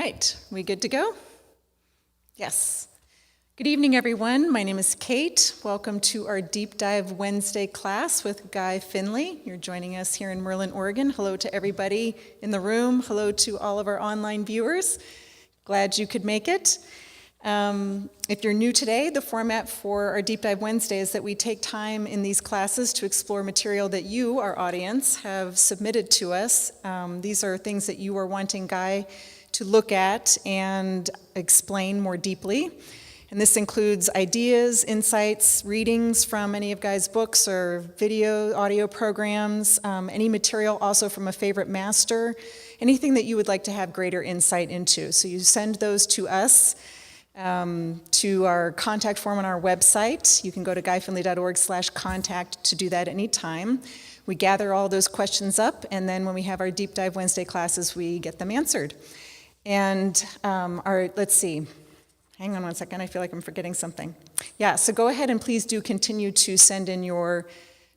right, we good to go? Yes. Good evening, everyone. My name is Kate. Welcome to our Deep Dive Wednesday class with Guy Finley. You're joining us here in Merlin, Oregon. Hello to everybody in the room. Hello to all of our online viewers. Glad you could make it. If you're new today, the format for our Deep Dive Wednesday is that we take time in these classes to explore material that you, our audience, have submitted to us. These are things that you are wanting Guy to look at and explain more deeply. And this includes ideas, insights, readings from any of Guy's books or video, audio programs, any material also from a favorite master, anything that you would like to have greater insight into. So you send those to us. To our contact form on our website. You can go to guyfinley.org/contact to do that anytime. We gather all those questions up, and then when we have our Deep Dive Wednesday classes, we get them answered. And let's see. Hang on one second. I feel like I'm forgetting something. Yeah, so go ahead and please do continue to send in your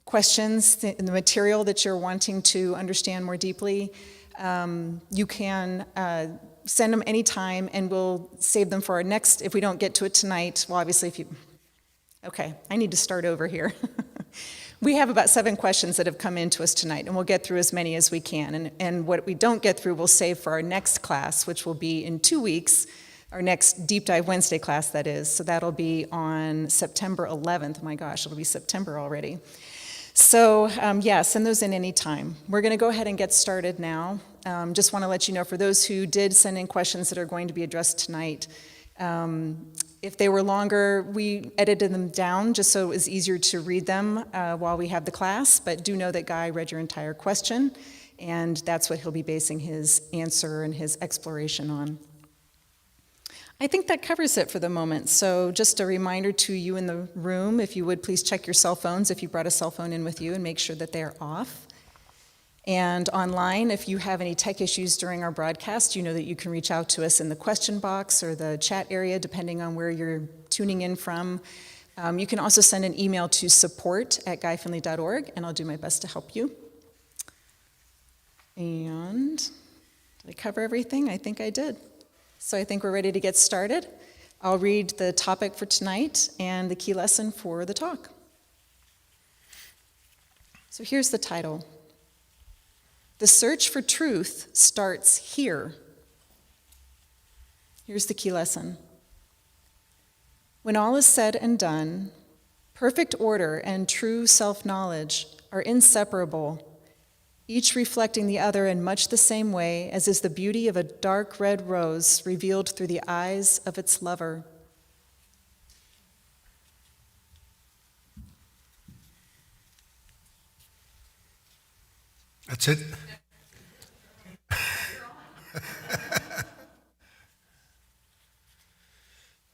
questions, the material that you're wanting to understand more deeply. You can send them anytime, and we'll save them for our next, if we don't get to it tonight, well, obviously okay, I need to start over here. We have about 7 questions that have come in to us tonight, and we'll get through as many as we can. And what we don't get through, we'll save for our next class, which will be in 2 weeks, our next Deep Dive Wednesday class, that is. So that'll be on September 11th. My gosh, it'll be September already. So yeah, send those in any time. We're going to go ahead and get started now. Just want to let you know, for those who did send in questions that are going to be addressed tonight, if they were longer, we edited them down just so it was easier to read them while we have the class, but do know that Guy read your entire question, and that's what he'll be basing his answer and his exploration on. I think that covers it for the moment. So just a reminder to you in the room, if you would please check your cell phones if you brought a cell phone in with you and make sure that they are off. And online, if you have any tech issues during our broadcast, you know that you can reach out to us in the question box or the chat area, depending on where you're tuning in from. You can also send an email to support@guyfinley.org, and I'll do my best to help you. And did I cover everything? I think I did. So I think we're ready to get started. I'll read the topic for tonight and the key lesson for the talk. So here's the title. The search for truth starts here. Here's the key lesson. When all is said and done, perfect order and true self-knowledge are inseparable, each reflecting the other in much the same way as is the beauty of a dark red rose revealed through the eyes of its lover. That's it?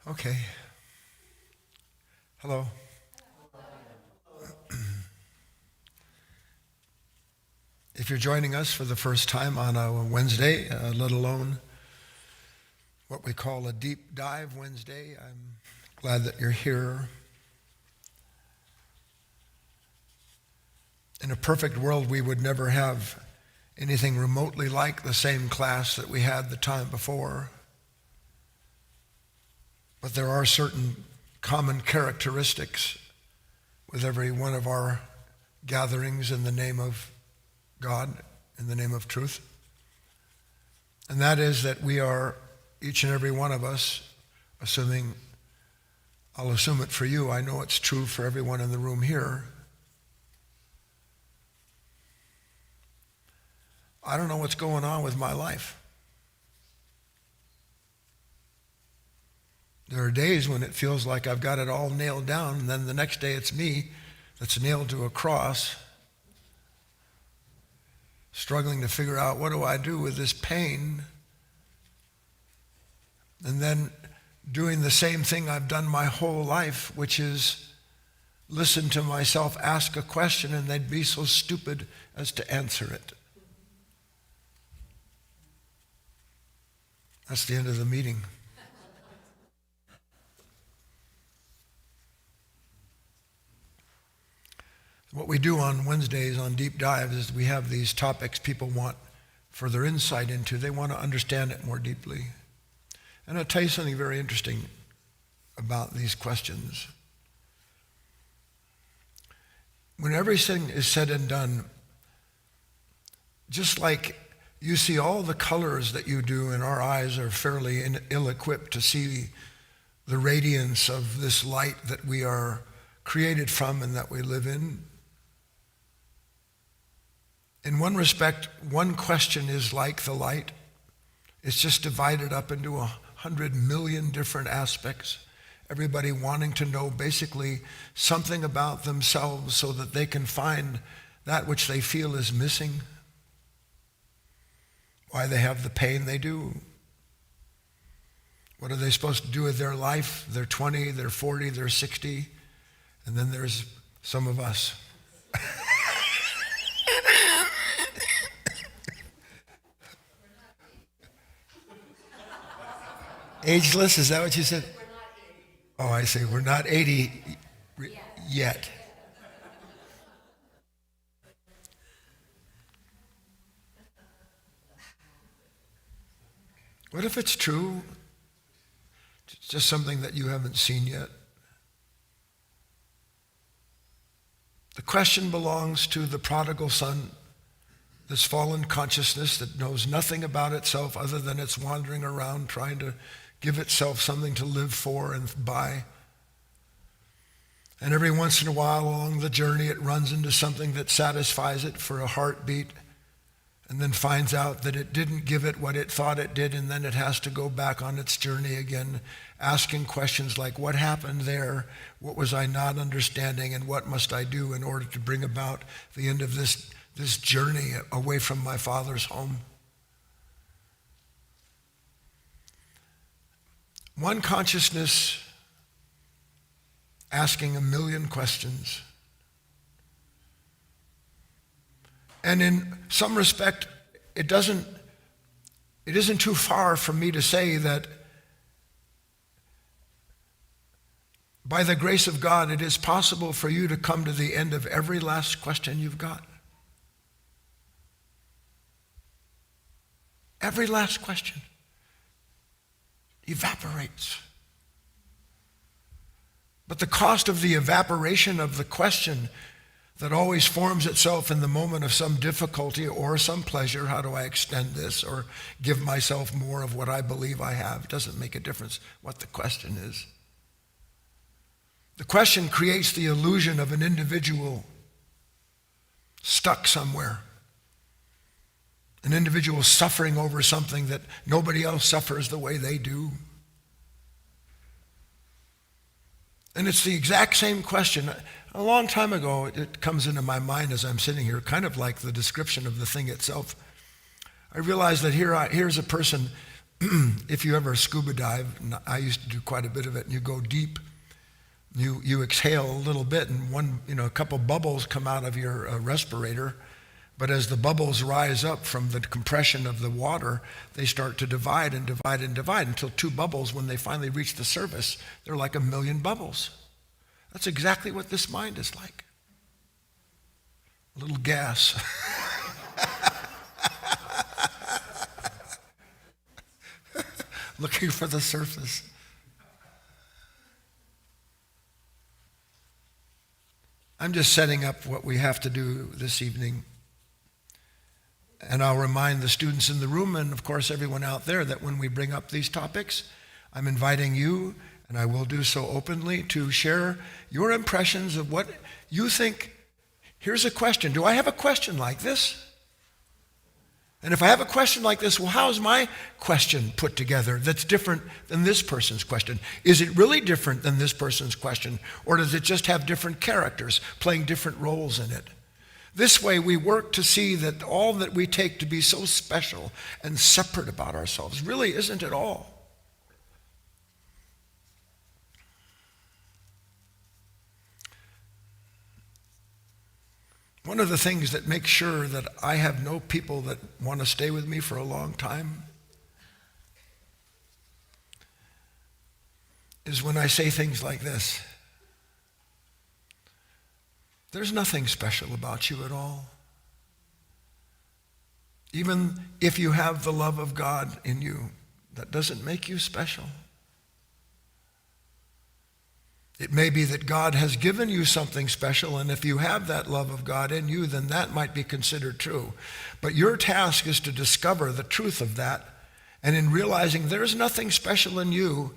Okay. Hello. If you're joining us for the first time on a Wednesday, let alone what we call a Deep Dive Wednesday, I'm glad that you're here. In a perfect world, we would never have anything remotely like the same class that we had the time before. But there are certain common characteristics with every one of our gatherings in the name of God, in the name of truth. And that is that we are, each and every one of us, I'll assume it for you, I know it's true for everyone in the room here. I don't know what's going on with my life. There are days when it feels like I've got it all nailed down, and then the next day it's me that's nailed to a cross, struggling to figure out, what do I do with this pain? And then doing the same thing I've done my whole life, which is listen to myself ask a question and they'd be so stupid as to answer it. That's the end of the meeting. What we do on Wednesdays on Deep Dives is we have these topics people want further insight into. They want to understand it more deeply. And I'll tell you something very interesting about these questions. When everything is said and done, just like you see all the colors that you do, and our eyes are fairly ill-equipped to see the radiance of this light that we are created from and that we live in. In one respect, one question is like the light. It's just divided up into 100 million different aspects. Everybody wanting to know basically something about themselves so that they can find that which they feel is missing. Why they have the pain they do. What are they supposed to do with their life? They're 20, they're 40, they're 60. And then there's some of us. Ageless, is that what you said? Oh, I see. We're not 80 yet. What if it's true? It's just something that you haven't seen yet. The question belongs to the prodigal son, this fallen consciousness that knows nothing about itself other than it's wandering around trying to give itself something to live for and by. And every once in a while along the journey it runs into something that satisfies it for a heartbeat, and then finds out that it didn't give it what it thought it did, and then it has to go back on its journey again, asking questions like, what happened there? What was I not understanding? And what must I do in order to bring about the end of this journey away from my Father's home? One consciousness asking a million questions. And in some respect, it isn't too far from me to say that by the grace of God, it is possible for you to come to the end of every last question you've got. Every last question evaporates. But the cost of the evaporation of the question that always forms itself in the moment of some difficulty or some pleasure, how do I extend this or give myself more of what I believe I have, doesn't make a difference what the question is. The question creates the illusion of an individual stuck somewhere. An individual suffering over something that nobody else suffers the way they do. And it's the exact same question. A long time ago, it comes into my mind as I'm sitting here, kind of like the description of the thing itself. I realized that here's a person, if you ever scuba dive, and I used to do quite a bit of it, and you go deep, you exhale a little bit, and a couple bubbles come out of your respirator. But as the bubbles rise up from the compression of the water, they start to divide and divide and divide until two bubbles, when they finally reach the surface, they're like 1 million bubbles. That's exactly what this mind is like. A little gas. Looking for the surface. I'm just setting up what we have to do this evening. And I'll remind the students in the room, and of course everyone out there, that when we bring up these topics, I'm inviting you, and I will do so openly, to share your impressions of what you think. Here's a question. Do I have a question like this? And if I have a question like this, well, how's my question put together that's different than this person's question? Is it really different than this person's question? Or does it just have different characters playing different roles in it? This way we work to see that all that we take to be so special and separate about ourselves really isn't at all. One of the things that makes sure that I have no people that want to stay with me for a long time is when I say things like this. There's nothing special about you at all. Even if you have the love of God in you, that doesn't make you special. It may be that God has given you something special, and if you have that love of God in you, then that might be considered true. But your task is to discover the truth of that, and in realizing there's nothing special in you,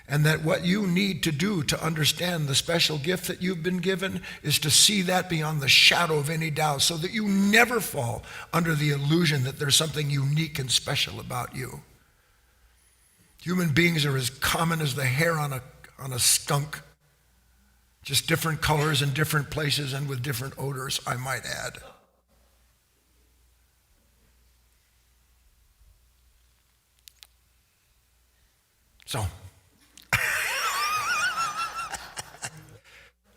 and that what you need to do to understand the special gift that you've been given is to see that beyond the shadow of any doubt, so that you never fall under the illusion that there's something unique and special about you. Human beings are as common as the hair on a skunk. Just different colors in different places and with different odors, I might add. So,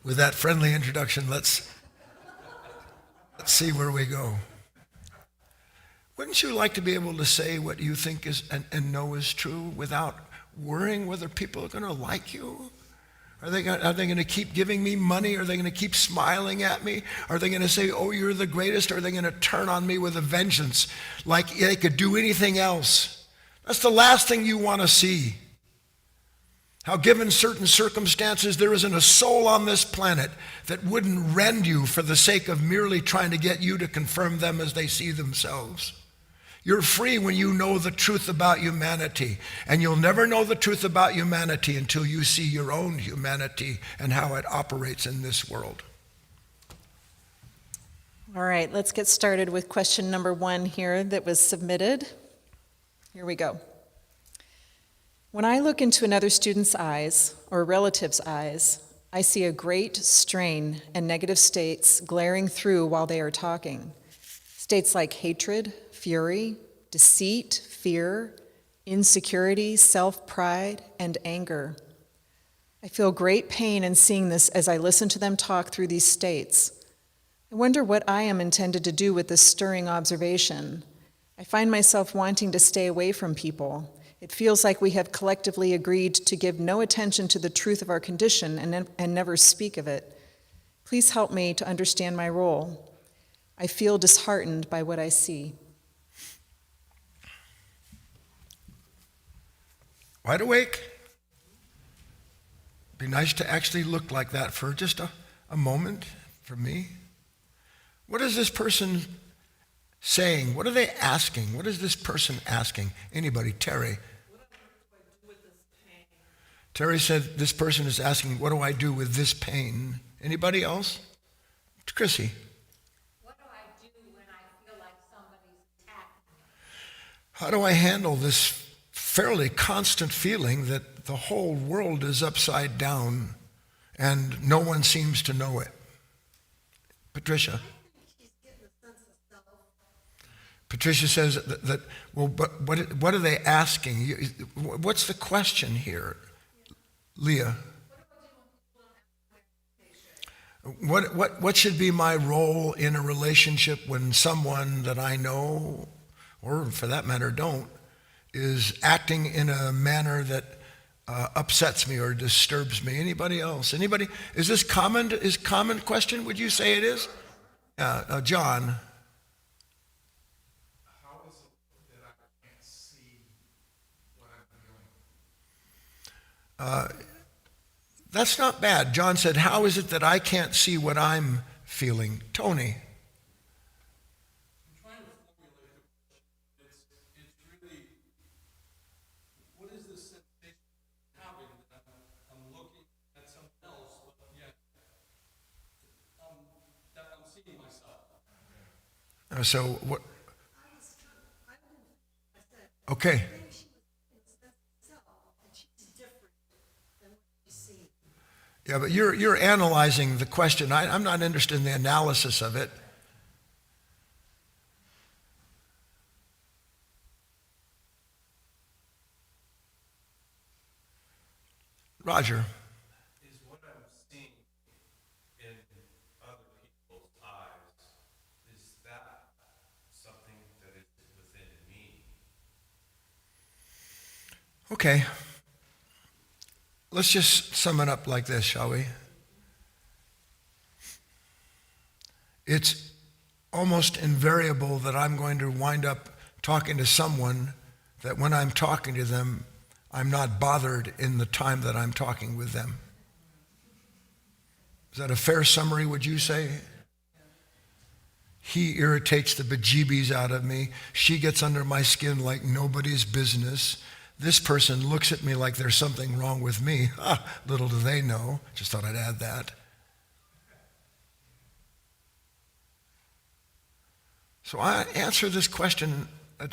with that friendly introduction, let's see where we go. Wouldn't you like to be able to say what you think is and know is true without worrying whether people are going to like you? Are they going to keep giving me money? Are they going to keep smiling at me? Are they going to say, oh, you're the greatest? Or are they going to turn on me with a vengeance like they could do anything else? That's the last thing you want to see. How given certain circumstances, there isn't a soul on this planet that wouldn't rend you for the sake of merely trying to get you to confirm them as they see themselves. You're free when you know the truth about humanity, and you'll never know the truth about humanity until you see your own humanity and how it operates in this world. All right, let's get started with question number 1 here that was submitted. Here we go. When I look into another student's eyes or a relative's eyes, I see a great strain and negative states glaring through while they are talking. States like hatred, fury, deceit, fear, insecurity, self-pride, and anger. I feel great pain in seeing this as I listen to them talk through these states. I wonder what I am intended to do with this stirring observation. I find myself wanting to stay away from people. It feels like we have collectively agreed to give no attention to the truth of our condition and never speak of it. Please help me to understand my role. I feel disheartened by what I see. Wide awake. Be nice to actually look like that for just a moment for me. What is this person saying? What are they asking? What is this person asking? Anybody? Terry. What do I do with this pain? Terry said this person is asking, what do I do with this pain? Anybody else? Chrissy. What do I do when I feel like somebody's attacking me? How do I handle this fairly constant feeling that the whole world is upside down and no one seems to know it? Patricia. She's getting a sense of self. Patricia says that well, but what are they asking? What's the question here? Leah. What should be my role in a relationship when someone that I know, or for that matter don't, is acting in a manner that upsets me or disturbs me? Anybody else? Anybody? Is this common? Is common question? Would you say it is? John. How is it that I can't see what I'm feeling? That's not bad. John said, how is it that I can't see what I'm feeling? Tony. I'm trying to formulate it. It's really, what is this sensation I'm having that I'm looking at something else, but yet that I'm seeing myself? So what? Okay. Yeah, but you're analyzing the question. I'm not interested in the analysis of it. Roger. Is what I'm seeing in other people's eyes, is that something that is within me? Okay. Let's just sum it up like this, shall we? It's almost invariable that I'm going to wind up talking to someone that when I'm talking to them, I'm not bothered in the time that I'm talking with them. Is that a fair summary, would you say? He irritates the bejeebies out of me. She gets under my skin like nobody's business. This person looks at me like there's something wrong with me. Little do they know. Just thought I'd add that. So I answer this question,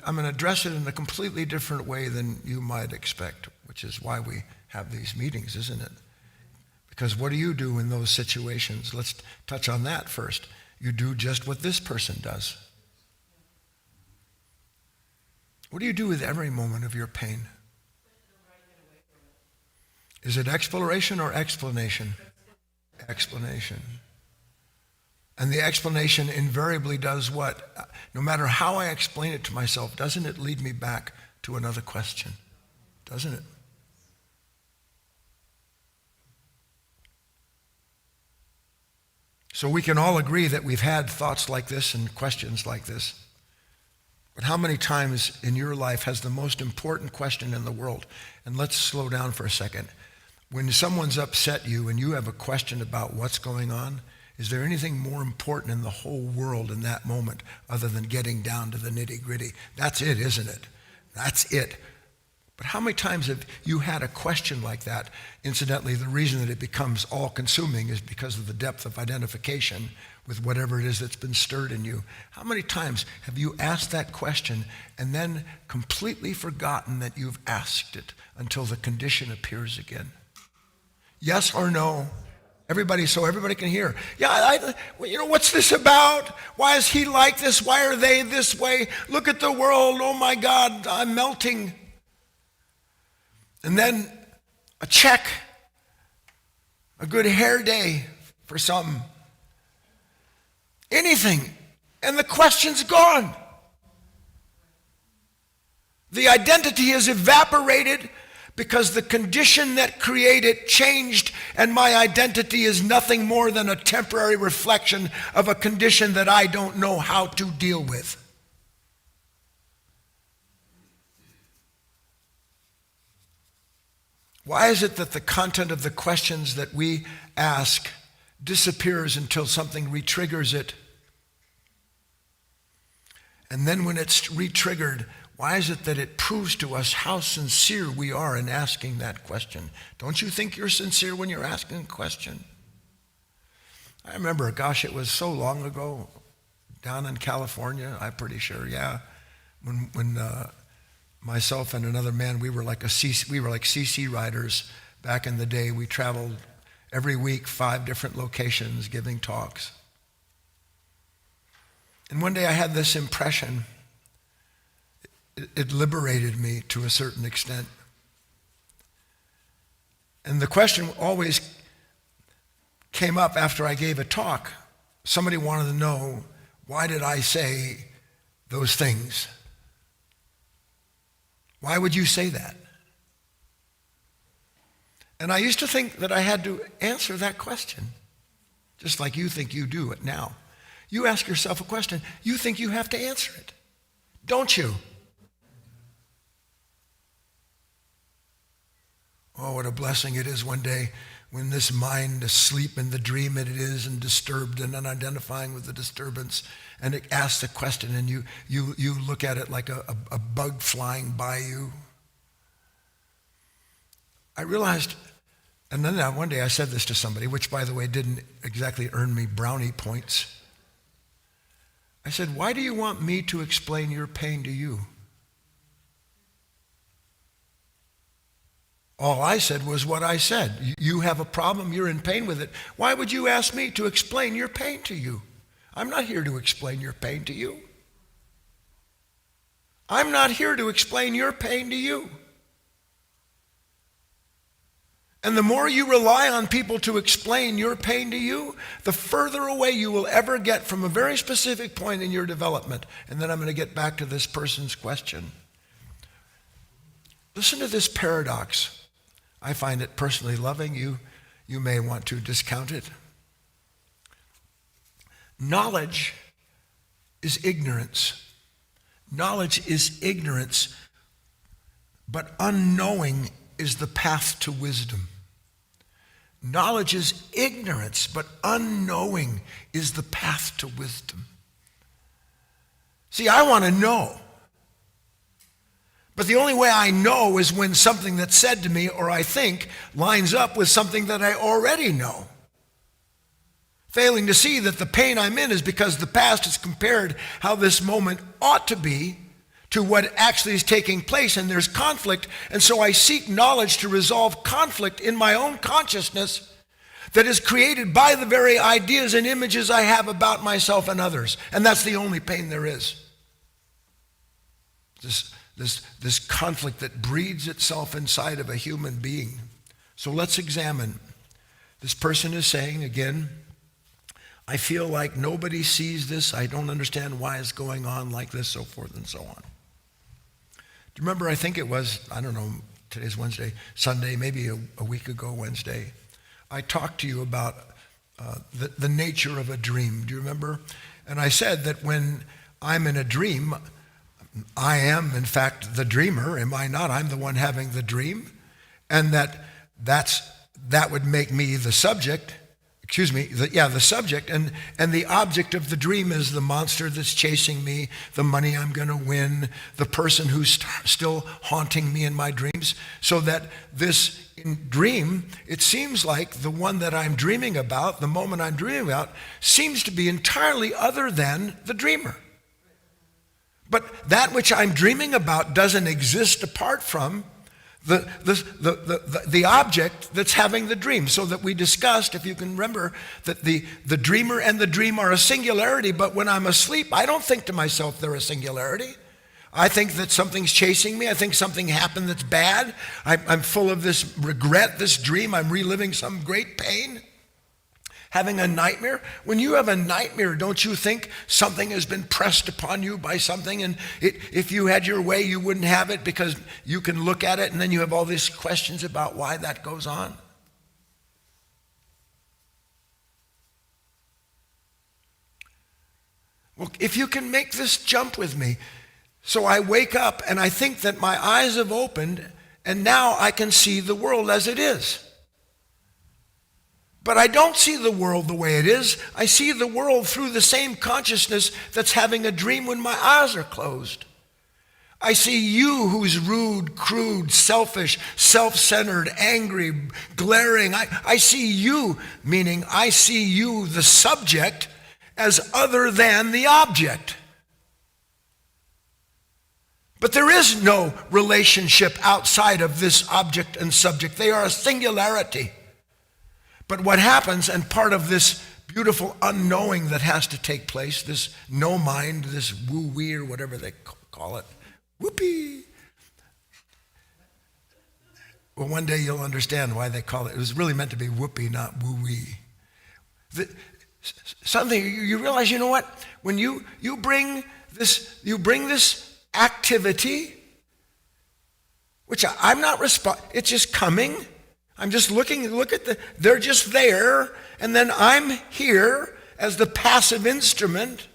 I'm going to address it in a completely different way than you might expect, which is why we have these meetings, isn't it? Because what do you do in those situations? Let's touch on that first. You do just what this person does. What do you do with every moment of your pain? Is it exploration or explanation? Explanation. And the explanation invariably does what? No matter how I explain it to myself, doesn't it lead me back to another question? Doesn't it? So we can all agree that we've had thoughts like this and questions like this. But how many times in your life has the most important question in the world, and let's slow down for a second, when someone's upset you and you have a question about what's going on, is there anything more important in the whole world in that moment other than getting down to the nitty-gritty? That's it, isn't it? That's it. But how many times have you had a question like that? Incidentally, the reason that it becomes all-consuming is because of the depth of identification with whatever it is that's been stirred in you. How many times have you asked that question and then completely forgotten that you've asked it until the condition appears again? Yes or no? So everybody can hear. Yeah, what's this about? Why is he like this? Why are they this way? Look at the world. Oh my God, I'm melting. And then a check, a good hair day for some, anything, and the question's gone. The identity is evaporated because the condition that created changed, and my identity is nothing more than a temporary reflection of a condition that I don't know how to deal with. Why is it that the content of the questions that we ask disappears until something re-triggers it? And then when it's re-triggered, why is it that it proves to us how sincere we are in asking that question? Don't you think you're sincere when you're asking a question? I remember, gosh, it was so long ago, down in California, I'm pretty sure, yeah, when myself and another man, we were like CC riders back in the day. We traveled every week, 5 different locations giving talks. And one day I had this impression. It liberated me to a certain extent. And the question always came up after I gave a talk. Somebody wanted to know, why did I say those things? Why would you say that? And I used to think that I had to answer that question, just like you think you do it now. You ask yourself a question, you think you have to answer it, don't you? Oh, what a blessing it is one day when this mind asleep in the dream it is and disturbed and unidentifying with the disturbance, and it asks a question and you look at it like a bug flying by you. I realized, and then one day I said this to somebody, which by the way didn't exactly earn me brownie points. I said, why do you want me to explain your pain to you? All I said was what I said. You have a problem, you're in pain with it. Why would you ask me to explain your pain to you? I'm not here to explain your pain to you. I'm not here to explain your pain to you. And the more you rely on people to explain your pain to you, the further away you will ever get from a very specific point in your development. And then I'm going to get back to this person's question. Listen to this paradox. I find it personally loving. You may want to discount it. Knowledge is ignorance. Knowledge is ignorance, but unknowing is the path to wisdom. Knowledge is ignorance, but unknowing is the path to wisdom. See, I want to know. But the only way I know is when something that's said to me or I think lines up with something that I already know. Failing to see that the pain I'm in is because the past has compared how this moment ought to be to what actually is taking place, and there's conflict, and so I seek knowledge to resolve conflict in my own consciousness that is created by the very ideas and images I have about myself and others. And that's the only pain there is. This conflict that breeds itself inside of a human being. So let's examine. This person is saying, again, I feel like nobody sees this. I don't understand why it's going on like this, so forth and so on. Do you remember, I think it was, I don't know, today's Wednesday, Sunday, maybe a week ago Wednesday, I talked to you about the nature of a dream. Do you remember? And I said that when I'm in a dream, I am, in fact, the dreamer. Am I not? I'm the one having the dream. And that would make me the subject. The subject. And the object of the dream is the monster that's chasing me, the money I'm going to win, the person who's still haunting me in my dreams. So that this dream, it seems like the one that I'm dreaming about, the moment I'm dreaming about, seems to be entirely other than the dreamer. But that which I'm dreaming about doesn't exist apart from the object that's having the dream. So that we discussed, if you can remember, that the dreamer and the dream are a singularity, but when I'm asleep, I don't think to myself they're a singularity. I think that something's chasing me. I think something happened that's bad. I'm full of this regret, this dream. I'm reliving some great pain. Having a nightmare. When you have a nightmare, don't you think something has been pressed upon you by something, and if you had your way, you wouldn't have it because you can look at it and then you have all these questions about why that goes on? Well, if you can make this jump with me. So I wake up and I think that my eyes have opened and now I can see the world as it is. But I don't see the world the way it is. I see the world through the same consciousness that's having a dream when my eyes are closed. I see you who's rude, crude, selfish, self-centered, angry, glaring. I see you, meaning I see you, the subject, as other than the object. But there is no relationship outside of this object and subject. They are a singularity. But what happens, and part of this beautiful unknowing that has to take place, this no mind, this woo-wee or whatever they call it, whoopee. Well, one day you'll understand why they call it. It was really meant to be whoopee, not woo-wee. Something you realize, you know what? When you bring this activity, which I'm not it's just coming. I'm just look at they're just there, and then I'm here as the passive instrument.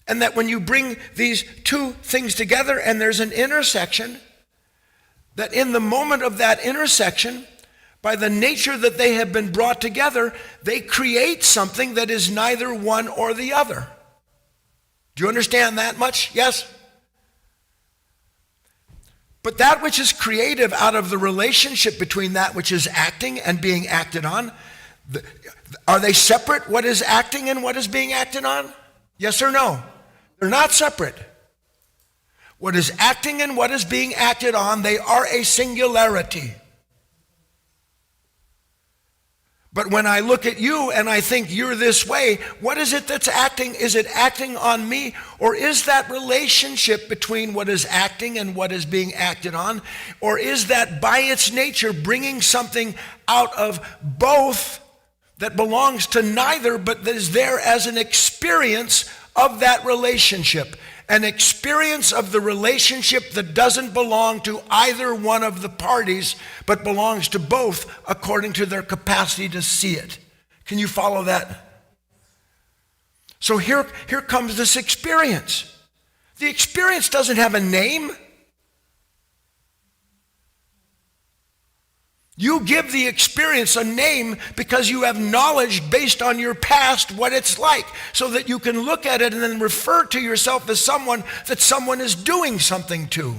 And that when you bring these two things together and there's an intersection, that in the moment of that intersection, by the nature that they have been brought together, they create something that is neither one or the other. Do you understand that much? Yes? But that which is creative out of the relationship between that which is acting and being acted on, are they separate, what is acting and what is being acted on? Yes or no? They're not separate. What is acting and what is being acted on, they are a singularity. But when I look at you and I think you're this way, what is it that's acting? Is it acting on me? Or is that relationship between what is acting and what is being acted on? Or is that by its nature bringing something out of both that belongs to neither, but that is there as an experience of that relationship? An experience of the relationship that doesn't belong to either one of the parties, but belongs to both according to their capacity to see it. Can you follow that? So here comes this experience. The experience doesn't have a name. You give the experience a name because you have knowledge based on your past what it's like, so that you can look at it and then refer to yourself as someone that someone is doing something to.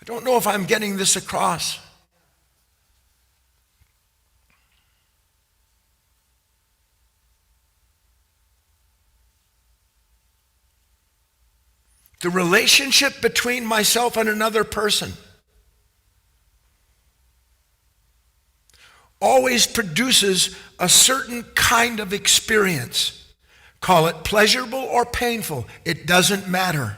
I don't know if I'm getting this across. The relationship between myself and another person always produces a certain kind of experience. Call it pleasurable or painful. It doesn't matter.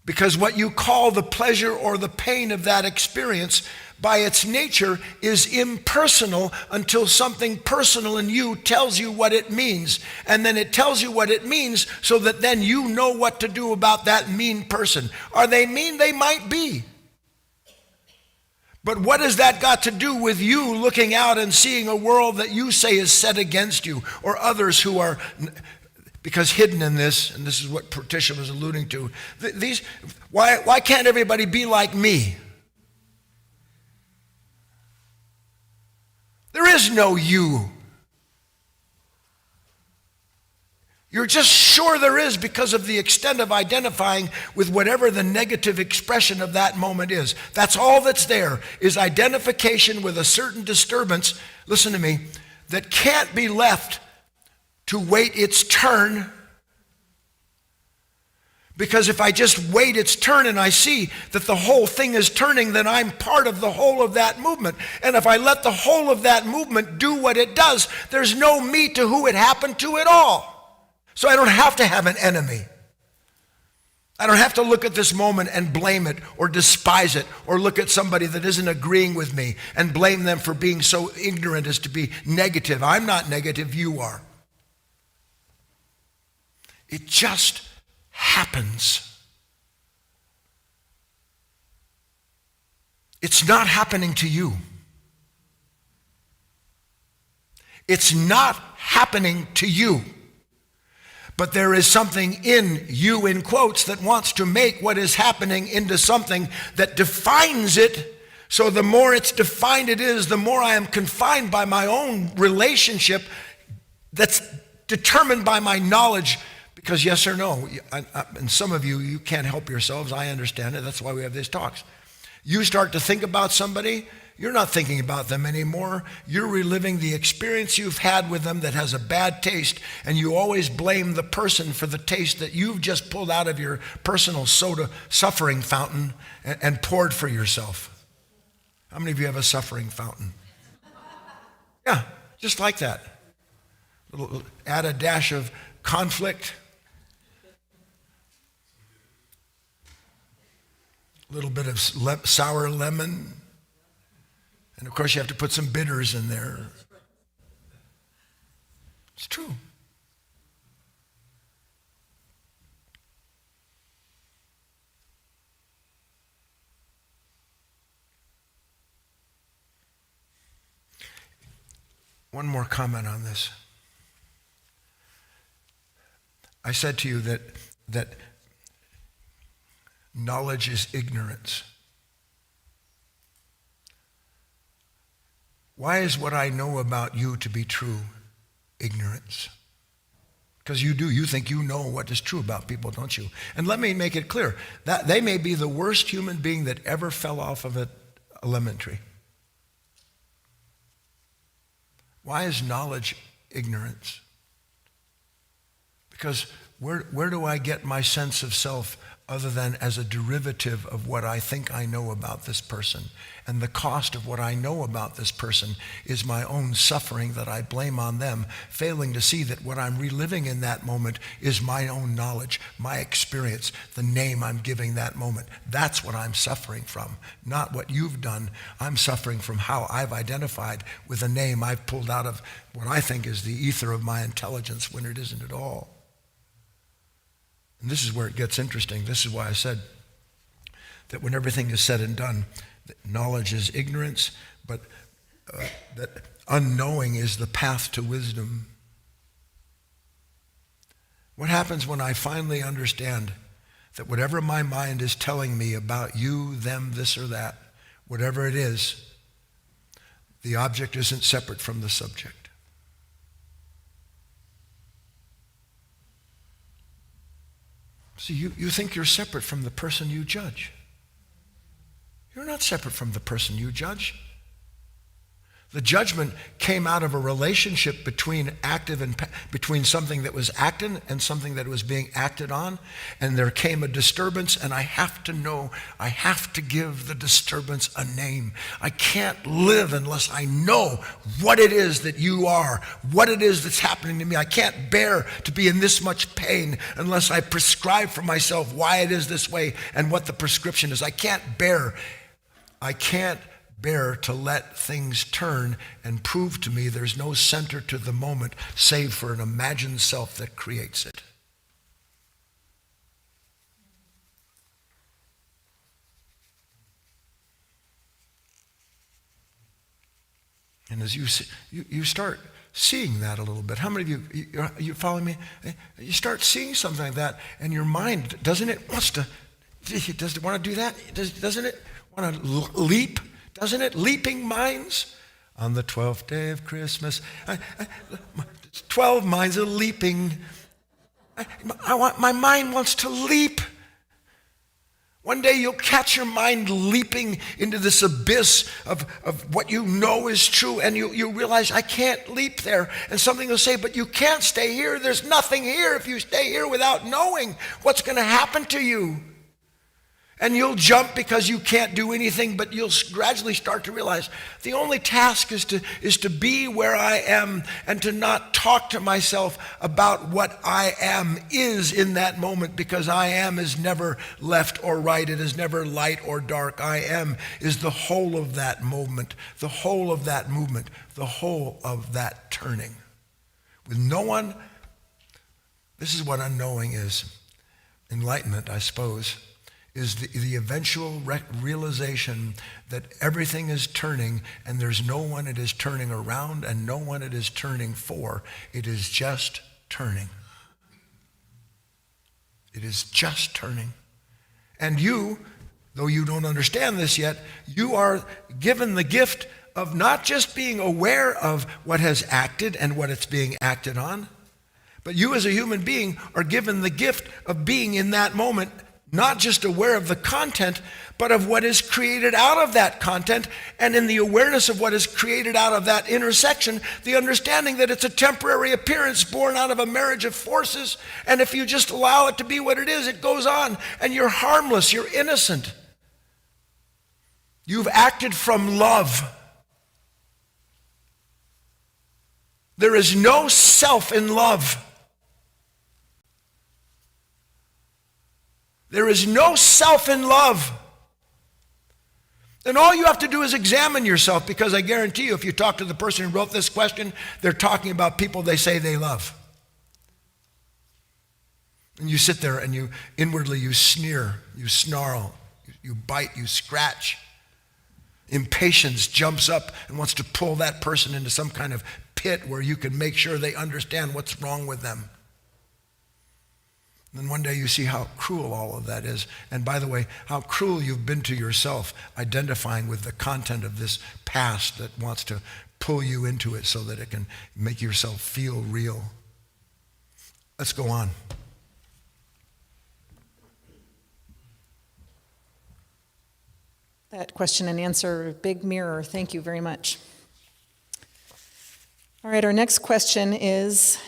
Because what you call the pleasure or the pain of that experience, by its nature, is impersonal until something personal in you tells you what it means. And then it tells you what it means so that then you know what to do about that mean person. Are they mean? They might be. But what has that got to do with you looking out and seeing a world that you say is set against you, or others who are, because hidden in this, and this is what Patricia was alluding to, why can't everybody be like me? There is no you. You're just sure there is because of the extent of identifying with whatever the negative expression of that moment is. That's all that's there, is identification with a certain disturbance, listen to me, that can't be left to wait its turn. Because if I just wait its turn and I see that the whole thing is turning, then I'm part of the whole of that movement. And if I let the whole of that movement do what it does, there's no me to who it happened to at all. So I don't have to have an enemy. I don't have to look at this moment and blame it or despise it, or look at somebody that isn't agreeing with me and blame them for being so ignorant as to be negative. I'm not negative, you are. It just happens. It's not happening to you. It's not happening to you. But there is something in you, in quotes, that wants to make what is happening into something that defines it. So the more it's defined it is, the more I am confined by my own relationship that's determined by my knowledge. Because yes or no, and some of you, you can't help yourselves. I understand it. That's why we have these talks. You start to think about somebody, you're not thinking about them anymore. You're reliving the experience you've had with them that has a bad taste, and you always blame the person for the taste that you've just pulled out of your personal soda suffering fountain and poured for yourself. How many of you have a suffering fountain? Yeah, just like that. Add a dash of conflict, a little bit of sour lemon, and of course you have to put some bitters in there. It's true. One more comment on this. I said to you that knowledge is ignorance. Why is what I know about you to be true ignorance? Because you do. You think you know what is true about people, don't you? And let me make it clear, that they may be the worst human being that ever fell off of a lemon tree. Why is knowledge ignorance? Because where do I get my sense of self other than as a derivative of what I think I know about this person? And the cost of what I know about this person is my own suffering that I blame on them, failing to see that what I'm reliving in that moment is my own knowledge, my experience, the name I'm giving that moment. That's what I'm suffering from, not what you've done. I'm suffering from how I've identified with a name I've pulled out of what I think is the ether of my intelligence when it isn't at all. And this is where it gets interesting. This is why I said that when everything is said and done, that knowledge is ignorance, but that unknowing is the path to wisdom. What happens when I finally understand that whatever my mind is telling me about you, them, this or that, whatever it is, the object isn't separate from the subject. See, you think you're separate from the person you judge. You're not separate from the person you judge. The judgment came out of a relationship between between something that was acted and something that was being acted on, and there came a disturbance, and I have to know, I have to give the disturbance a name. I can't live unless I know what it is that you are, what it is that's happening to me. I can't bear to be in this much pain unless I prescribe for myself why it is this way and what the prescription is. I can't bear to let things turn and prove to me there's no center to the moment save for an imagined self that creates it. And as you start seeing that a little bit, how many of you following me? You start seeing something like that, and your mind, does it want to do that? Doesn't it want to leap? Doesn't it? Leaping minds on the 12th day of Christmas. 12 minds are leaping. My mind wants to leap. One day you'll catch your mind leaping into this abyss of what you know is true, and you realize, I can't leap there. And something will say, but you can't stay here. There's nothing here if you stay here without knowing what's going to happen to you. And you'll jump because you can't do anything, but you'll gradually start to realize the only task is to be where I am and to not talk to myself about what I am is in that moment, because I am is never left or right. It is never light or dark. I am is the whole of that moment, the whole of that movement, the whole of that turning. With no one, this is what unknowing is. Enlightenment, I suppose, is the eventual realization that everything is turning and there's no one it is turning around and no one it is turning for. It is just turning. It is just turning. And you, though you don't understand this yet, you are given the gift of not just being aware of what has acted and what it's being acted on, but you as a human being are given the gift of being in that moment, not just aware of the content, but of what is created out of that content, and in the awareness of what is created out of that intersection, the understanding that it's a temporary appearance born out of a marriage of forces, and if you just allow it to be what it is, it goes on, and you're harmless, you're innocent. You've acted from love. There is no self in love. There is no self in love. Then all you have to do is examine yourself, because I guarantee you, if you talk to the person who wrote this question, they're talking about people they say they love. And you sit there and you inwardly you sneer, you snarl, you bite, you scratch. Impatience jumps up and wants to pull that person into some kind of pit where you can make sure they understand what's wrong with them. And then one day you see how cruel all of that is. And by the way, how cruel you've been to yourself, identifying with the content of this past that wants to pull you into it so that it can make yourself feel real. Let's go on. That question and answer, big mirror. Thank you very much. All right, our next question is,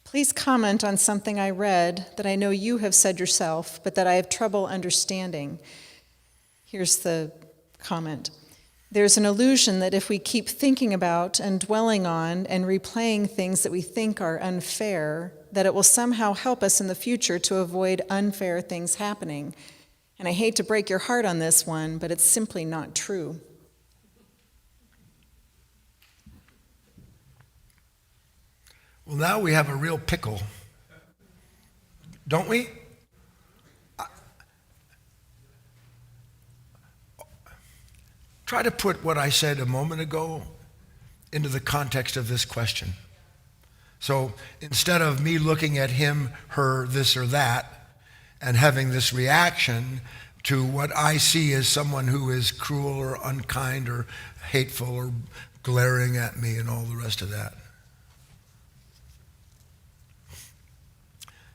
please comment on something I read that I know you have said yourself, but that I have trouble understanding. Here's the comment. There's an illusion that if we keep thinking about and dwelling on and replaying things that we think are unfair, that it will somehow help us in the future to avoid unfair things happening. And I hate to break your heart on this one, but it's simply not true. Well, now we have a real pickle, don't we? try to put what I said a moment ago into the context of this question. So instead of me looking at him, her, this or that, and having this reaction to what I see as someone who is cruel or unkind or hateful or glaring at me and all the rest of that.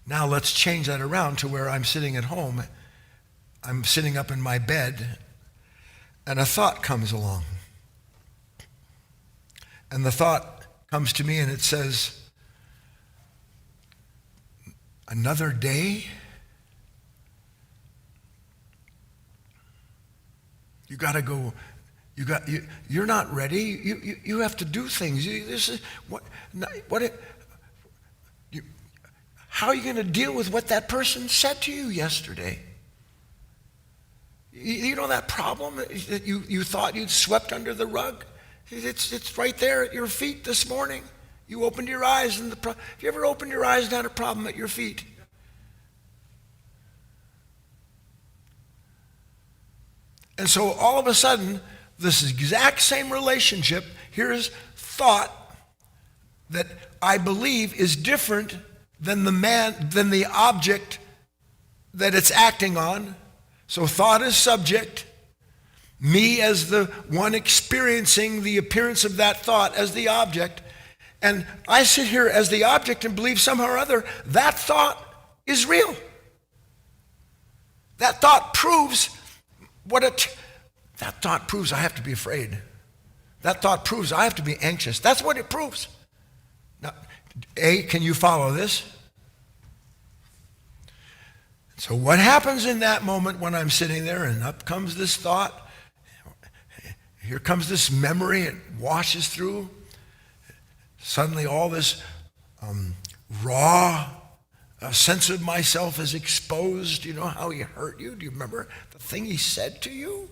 Now let's change that around to where I'm sitting at home. I'm sitting up in my bed, and a thought comes along. And the thought comes to me and it says, another day? You got to go. You're not ready. You have to do things. This is how are you going to deal with what that person said to you yesterday? You know that problem that you thought you'd swept under the rug? It's right there at your feet this morning. You opened your eyes and have you ever opened your eyes and had a problem at your feet? And so all of a sudden, this exact same relationship, here's thought that I believe is different than the object that it's acting on. So thought is subject, me as the one experiencing the appearance of that thought as the object, and I sit here as the object and believe somehow or other that thought is real. That thought proves that thought proves I have to be afraid. That thought proves I have to be anxious. That's what it proves. Now, can you follow this? So what happens in that moment when I'm sitting there and up comes this thought? Here comes this memory, it washes through. Suddenly all this raw sense of myself is exposed. You know how he hurt you? Do you remember the thing he said to you?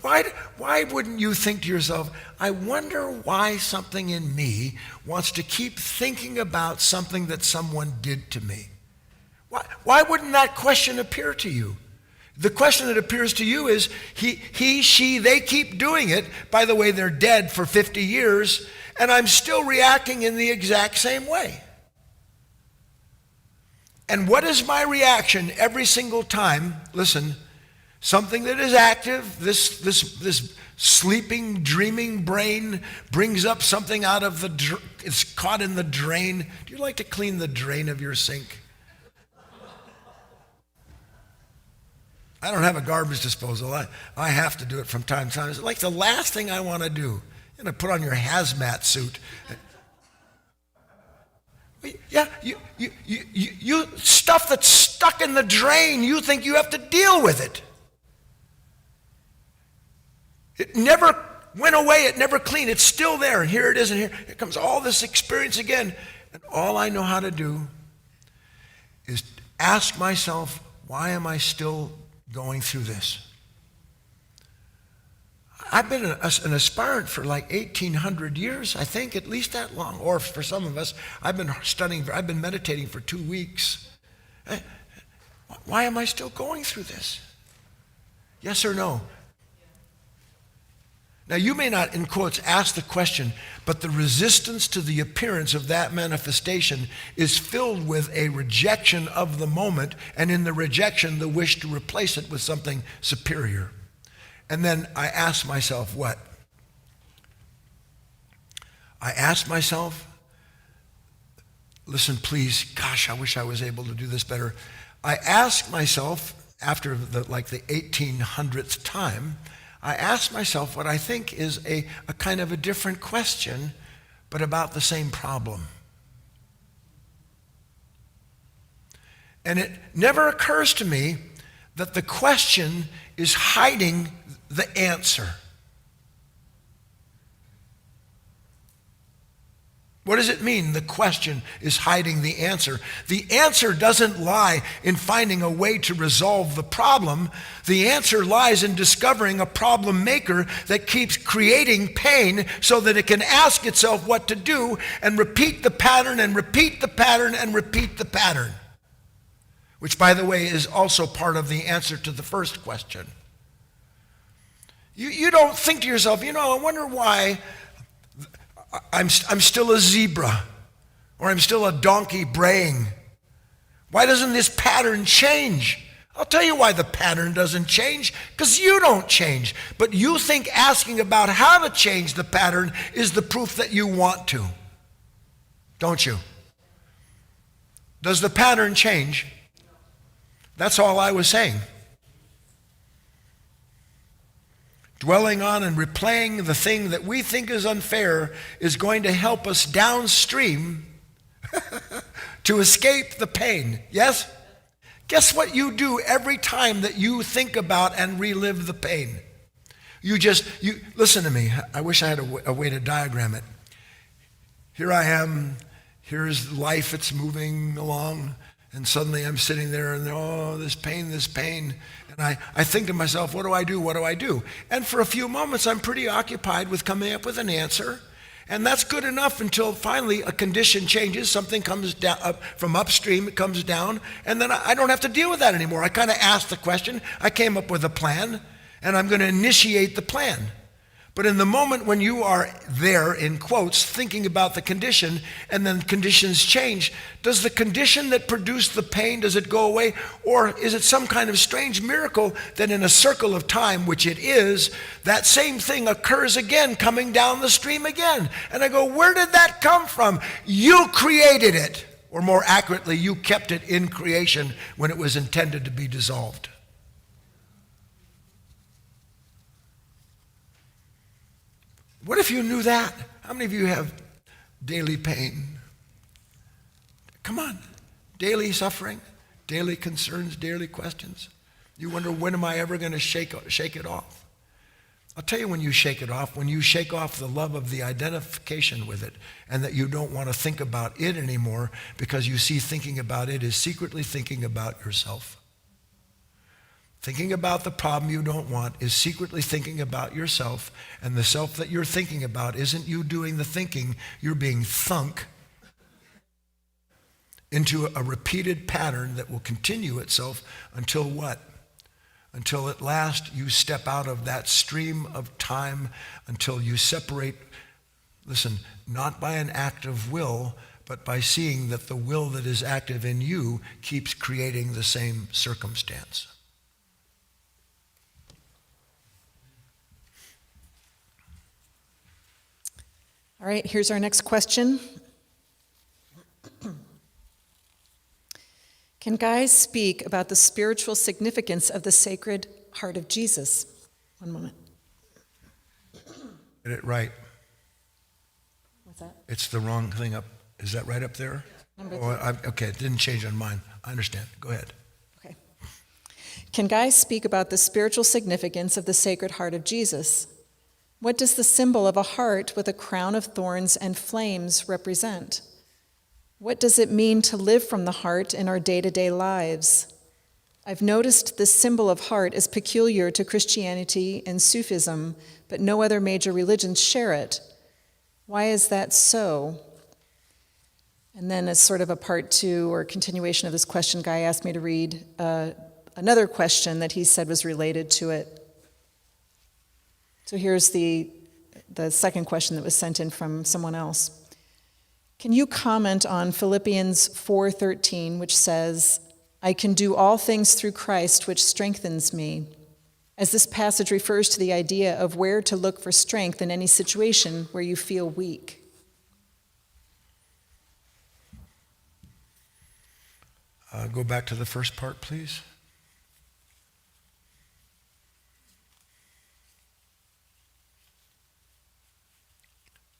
Why wouldn't you think to yourself, I wonder why something in me wants to keep thinking about something that someone did to me? Why wouldn't that question appear to you? The question that appears to you is, he, she, they keep doing it. By the way, they're dead for 50 years, and I'm still reacting in the exact same way. And what is my reaction every single time? Listen, something that is active, this sleeping, dreaming brain brings up something out of it's caught in the drain. Do you like to clean the drain of your sink? I don't have a garbage disposal. I have to do it from time to time. It's like the last thing I want to do. You're going to put on your hazmat suit. Yeah, you stuff that's stuck in the drain, you think you have to deal with it. It never went away, it never cleaned, it's still there, and here it is, and here comes all this experience again. And all I know how to do is ask myself, why am I still going through this? I've been an aspirant for like 1,800 years, I think, at least that long. Or for some of us, I've been meditating for 2 weeks. Why am I still going through this? Yes or no? Now, you may not, in quotes, ask the question, but the resistance to the appearance of that manifestation is filled with a rejection of the moment, and in the rejection, the wish to replace it with something superior. And then I ask myself what? I ask myself, listen, please, gosh, I wish I was able to do this better. I ask myself, after the 1800th time, I ask myself what I think is a kind of a different question, but about the same problem. And it never occurs to me that the question is hiding the answer. What does it mean, the question is hiding the answer? The answer doesn't lie in finding a way to resolve the problem. The answer lies in discovering a problem maker that keeps creating pain so that it can ask itself what to do and repeat the pattern and repeat the pattern and repeat the pattern. Which, by the way, is also part of the answer to the first question. You don't think to yourself, I wonder why I'm still a zebra, or I'm still a donkey braying. Why doesn't this pattern change? I'll tell you why the pattern doesn't change, because you don't change. But you think asking about how to change the pattern is the proof that you want to, don't you? Does the pattern change? That's all I was saying. Dwelling on and replaying the thing that we think is unfair is going to help us downstream to escape the pain. Yes? Guess what you do every time that you think about and relive the pain? You listen to me. I wish I had a way to diagram it. Here I am. Here's life. It's moving along. And suddenly I'm sitting there and, this pain. And I think to myself, what do I do? What do I do? And for a few moments, I'm pretty occupied with coming up with an answer. And that's good enough until finally a condition changes. Something comes down from upstream, it comes down. And then I don't have to deal with that anymore. I kind of asked the question. I came up with a plan. And I'm going to initiate the plan. But in the moment when you are there, in quotes, thinking about the condition, and then conditions change, does the condition that produced the pain, does it go away? Or is it some kind of strange miracle that in a circle of time, which it is, that same thing occurs again, coming down the stream again? And I go, where did that come from? You created it. Or more accurately, you kept it in creation when it was intended to be dissolved. What if you knew that? How many of you have daily pain? Come on. Daily suffering, daily concerns, daily questions. You wonder, when am I ever going to shake it off? I'll tell you when you shake it off. When you shake off the love of the identification with it, and that you don't want to think about it anymore because you see thinking about it is secretly thinking about yourself. Thinking about the problem you don't want is secretly thinking about yourself, and the self that you're thinking about isn't you doing the thinking, you're being thunk into a repeated pattern that will continue itself until what? Until at last you step out of that stream of time, until you separate, listen, not by an act of will, but by seeing that the will that is active in you keeps creating the same circumstance. All right, here's our next question. Can Guy speak about the spiritual significance of the Sacred Heart of Jesus? One moment. Get it right. What's that? It's the wrong thing up. Is that right up there? Number Okay, it didn't change on mine. I understand. Go ahead. Okay. Can Guy speak about the spiritual significance of the Sacred Heart of Jesus? What does the symbol of a heart with a crown of thorns and flames represent? What does it mean to live from the heart in our day-to-day lives? I've noticed this symbol of heart is peculiar to Christianity and Sufism, but no other major religions share it. Why is that so? And then as sort of a part two or continuation of this question, Guy asked me to read another question that he said was related to it. So here's the second question that was sent in from someone else. Can you comment on Philippians 4:13, which says, I can do all things through Christ, which strengthens me, as this passage refers to the idea of where to look for strength in any situation where you feel weak? Go back to the first part, please.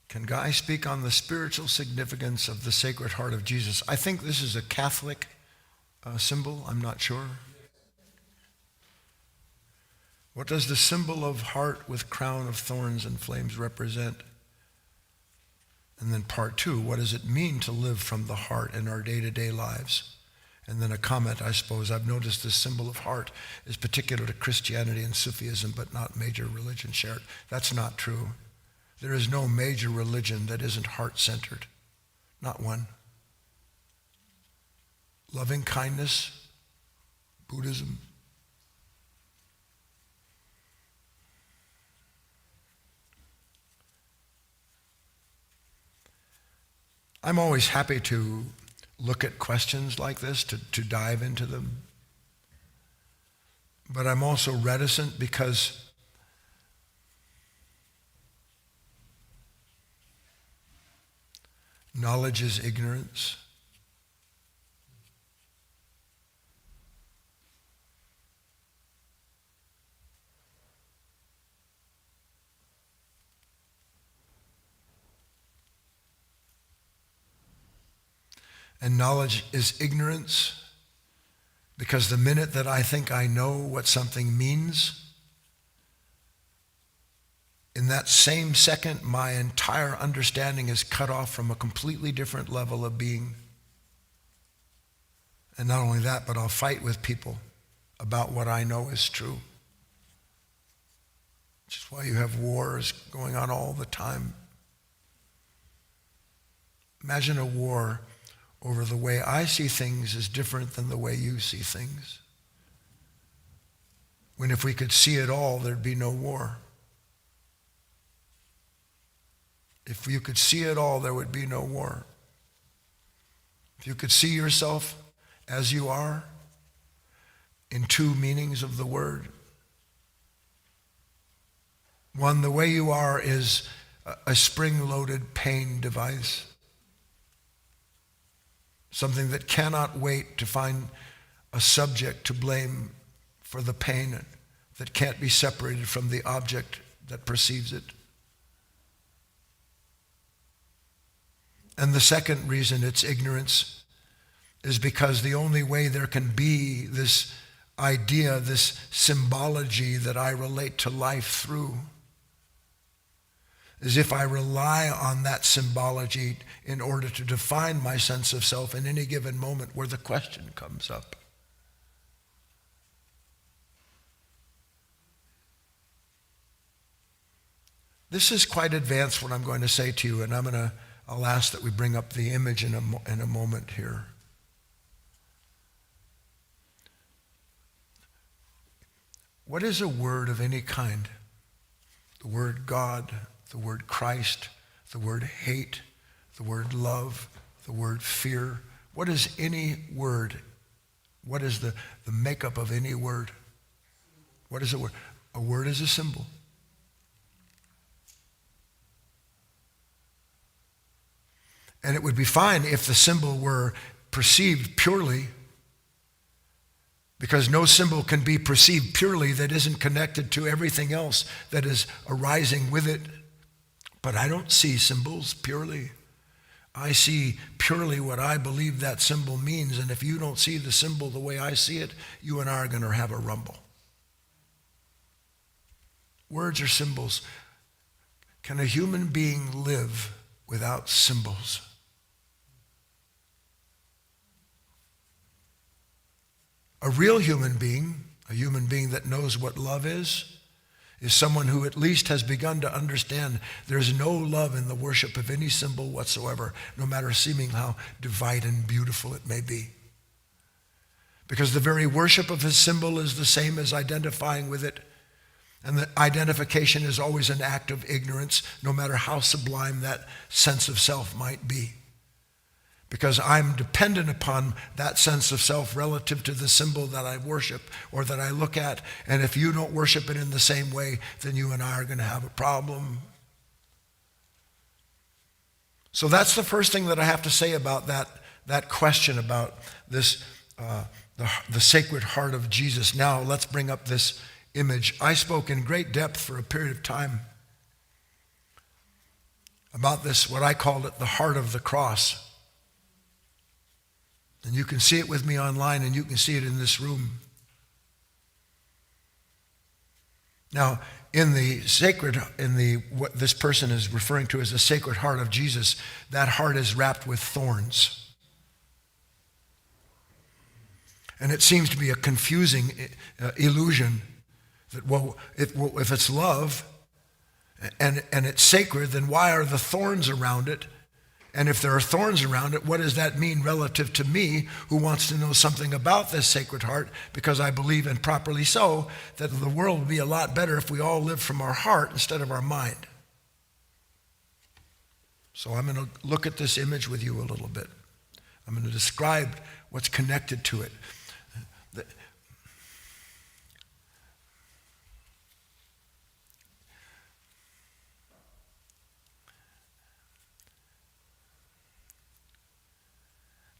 Can Guy speak on the spiritual significance of the Sacred Heart of Jesus? I think this is a Catholic symbol. I'm not sure. What does the symbol of heart with crown of thorns and flames represent? And then part two, what does it mean to live from the heart in our day-to-day lives? And then a comment, I suppose. I've noticed this symbol of heart is particular to Christianity and Sufism, but not major religion shared. That's not true. There is no major religion that isn't heart-centered. Not one. Loving kindness, Buddhism. I'm always happy to look at questions like this, to dive into them. But I'm also reticent because knowledge is ignorance. And knowledge is ignorance because the minute that I think I know what something means, in that same second, my entire understanding is cut off from a completely different level of being. And not only that, but I'll fight with people about what I know is true. Which is why you have wars going on all the time. Imagine a war over the way I see things is different than the way you see things. When if we could see it all, there'd be no war. If you could see it all, there would be no war. If you could see yourself as you are, in two meanings of the word. One, the way you are is a spring-loaded pain device. Something that cannot wait to find a subject to blame for the pain, that can't be separated from the object that perceives it. And the second reason it's ignorance is because the only way there can be this idea, this symbology that I relate to life through, is if I rely on that symbology in order to define my sense of self in any given moment where the question comes up. This is quite advanced what I'm going to say to you, and I'll ask that we bring up the image in a moment here. What is a word of any kind? The word God, the word Christ, the word hate, the word love, the word fear. What is any word? What is the makeup of any word? What is a word? A word is a symbol. And it would be fine if the symbol were perceived purely, because no symbol can be perceived purely that isn't connected to everything else that is arising with it. But I don't see symbols purely. I see purely what I believe that symbol means, and if you don't see the symbol the way I see it, you and I are going to have a rumble. Words are symbols. Can a human being live without symbols? A real human being, a human being that knows what love is someone who at least has begun to understand there's no love in the worship of any symbol whatsoever, no matter seeming how divine and beautiful it may be. Because the very worship of his symbol is the same as identifying with it, and the identification is always an act of ignorance, no matter how sublime that sense of self might be. Because I'm dependent upon that sense of self relative to the symbol that I worship or that I look at. And if you don't worship it in the same way, then you and I are going to have a problem. So that's the first thing that I have to say about that question about this, the Sacred Heart of Jesus. Now let's bring up this image. I spoke in great depth for a period of time about this, what I called it, the heart of the cross. And you can see it with me online, and you can see it in this room. Now, what this person is referring to as the Sacred Heart of Jesus, that heart is wrapped with thorns. And it seems to be a confusing illusion that, if it's love and it's sacred, then why are the thorns around it? And if there are thorns around it, what does that mean relative to me, who wants to know something about this Sacred Heart, because I believe, and properly so, that the world would be a lot better if we all lived from our heart instead of our mind. So I'm going to look at this image with you a little bit. I'm going to describe what's connected to it.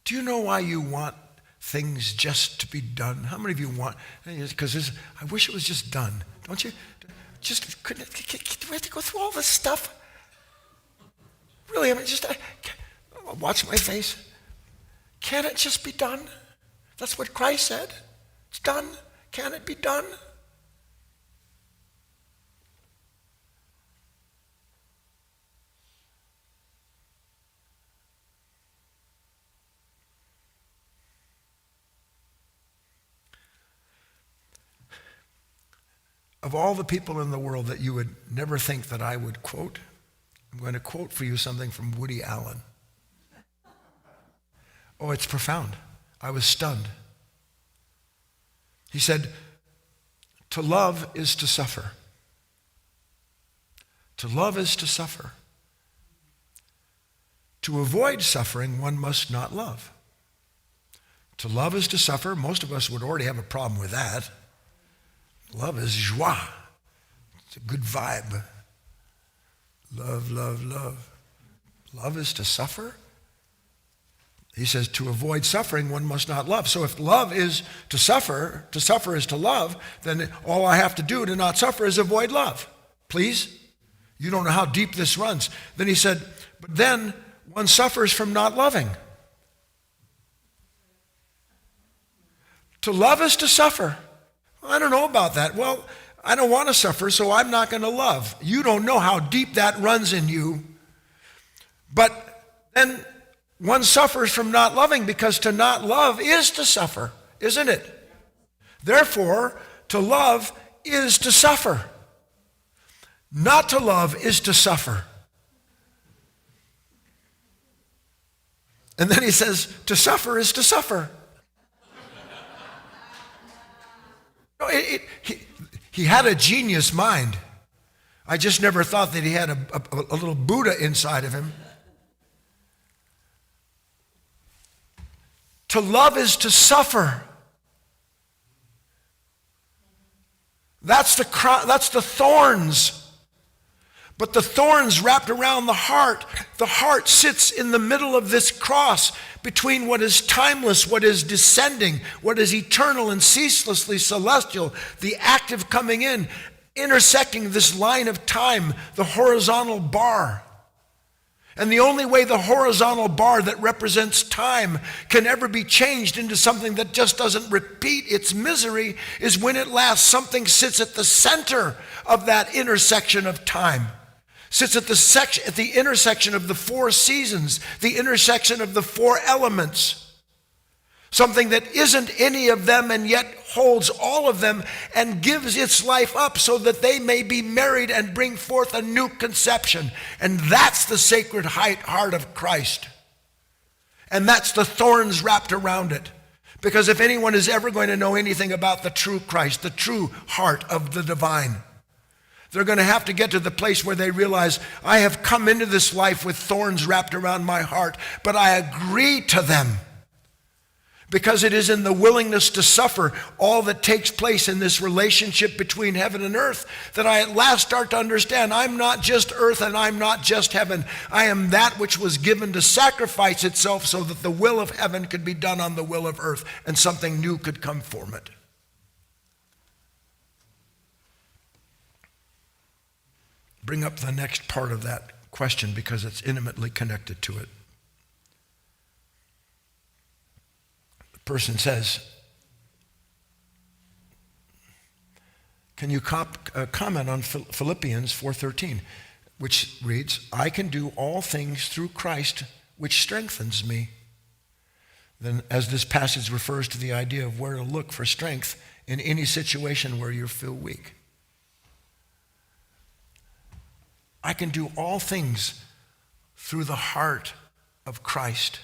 Do you know why you want things just to be done? How many of you want? Because I wish it was just done. Don't you? Just couldn't. Do we have to go through all this stuff? Really? I mean, just watch my face. Can't it just be done? That's what Christ said. It's done. Can it be done? Of all the people in the world that you would never think that I would quote, I'm going to quote for you something from Woody Allen. Oh, it's profound. I was stunned. He said, "To love is to suffer. To love is to suffer. To avoid suffering, one must not love. To love is to suffer." Most of us would already have a problem with that. Love is joie. It's a good vibe. Love, love, love. Love is to suffer? He says, to avoid suffering, one must not love. So if love is to suffer is to love, then all I have to do to not suffer is avoid love. Please? You don't know how deep this runs. Then he said, but then one suffers from not loving. To love is to suffer. I don't know about that. Well, I don't want to suffer, so I'm not going to love. You don't know how deep that runs in you. But then one suffers from not loving, because to not love is to suffer, isn't it? Therefore, to love is to suffer. Not to love is to suffer. And then he says, to suffer is to suffer. No, he had a genius mind. I just never thought that he had a little Buddha inside of him. To love is to suffer. That's the thorns. But the thorns wrapped around the heart sits in the middle of this cross between what is timeless, what is descending, what is eternal and ceaselessly celestial, the active coming in, intersecting this line of time, the horizontal bar. And the only way the horizontal bar that represents time can ever be changed into something that just doesn't repeat its misery is when at last something sits at the center of that intersection of time. Sits at the intersection of the four seasons, the intersection of the four elements. Something that isn't any of them and yet holds all of them and gives its life up so that they may be married and bring forth a new conception. And that's the sacred heart of Christ. And that's the thorns wrapped around it. Because if anyone is ever going to know anything about the true Christ, the true heart of the divine, they're going to have to get to the place where they realize, I have come into this life with thorns wrapped around my heart, but I agree to them. Because it is in the willingness to suffer all that takes place in this relationship between heaven and earth that I at last start to understand I'm not just earth and I'm not just heaven. I am that which was given to sacrifice itself so that the will of heaven could be done on the will of earth and something new could come from it. Bring up the next part of that question because it's intimately connected to it. The person says, can you comment on Philippians 4:13, which reads, I can do all things through Christ, which strengthens me. Then as this passage refers to the idea of where to look for strength in any situation where you feel weak. I can do all things through the heart of Christ,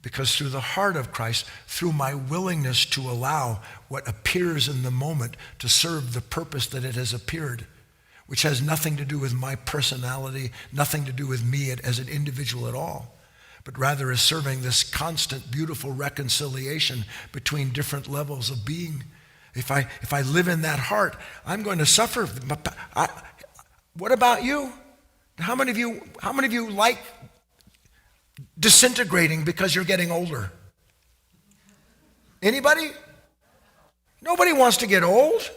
because through the heart of Christ, through my willingness to allow what appears in the moment to serve the purpose that it has appeared, which has nothing to do with my personality, nothing to do with me as an individual at all, but rather is serving this constant, beautiful reconciliation between different levels of being. If I live in that heart, I'm going to suffer. What about you? How many of you like disintegrating because you're getting older? Anybody? Nobody wants to get old.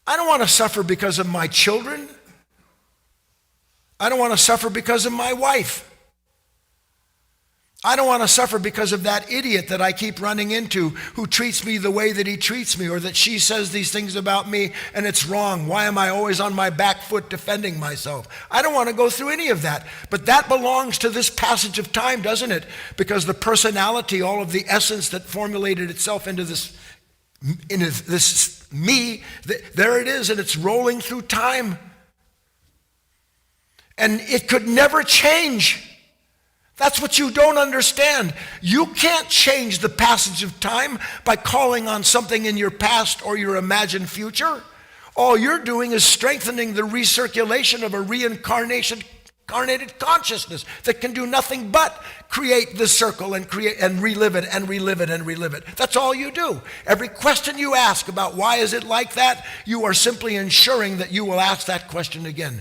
I don't want to suffer because of my children. I don't want to suffer because of my wife. I don't want to suffer because of that idiot that I keep running into who treats me the way that he treats me, or that she says these things about me and it's wrong. Why am I always on my back foot defending myself? I don't want to go through any of that. But that belongs to this passage of time, doesn't it? Because the personality, all of the essence that formulated itself into this me, there it is, and it's rolling through time. And it could never change. That's what you don't understand. You can't change the passage of time by calling on something in your past or your imagined future. All you're doing is strengthening the recirculation of a reincarnated consciousness that can do nothing but create the circle and create and relive it and relive it and relive it. That's all you do. Every question you ask about why is it like that, you are simply ensuring that you will ask that question again.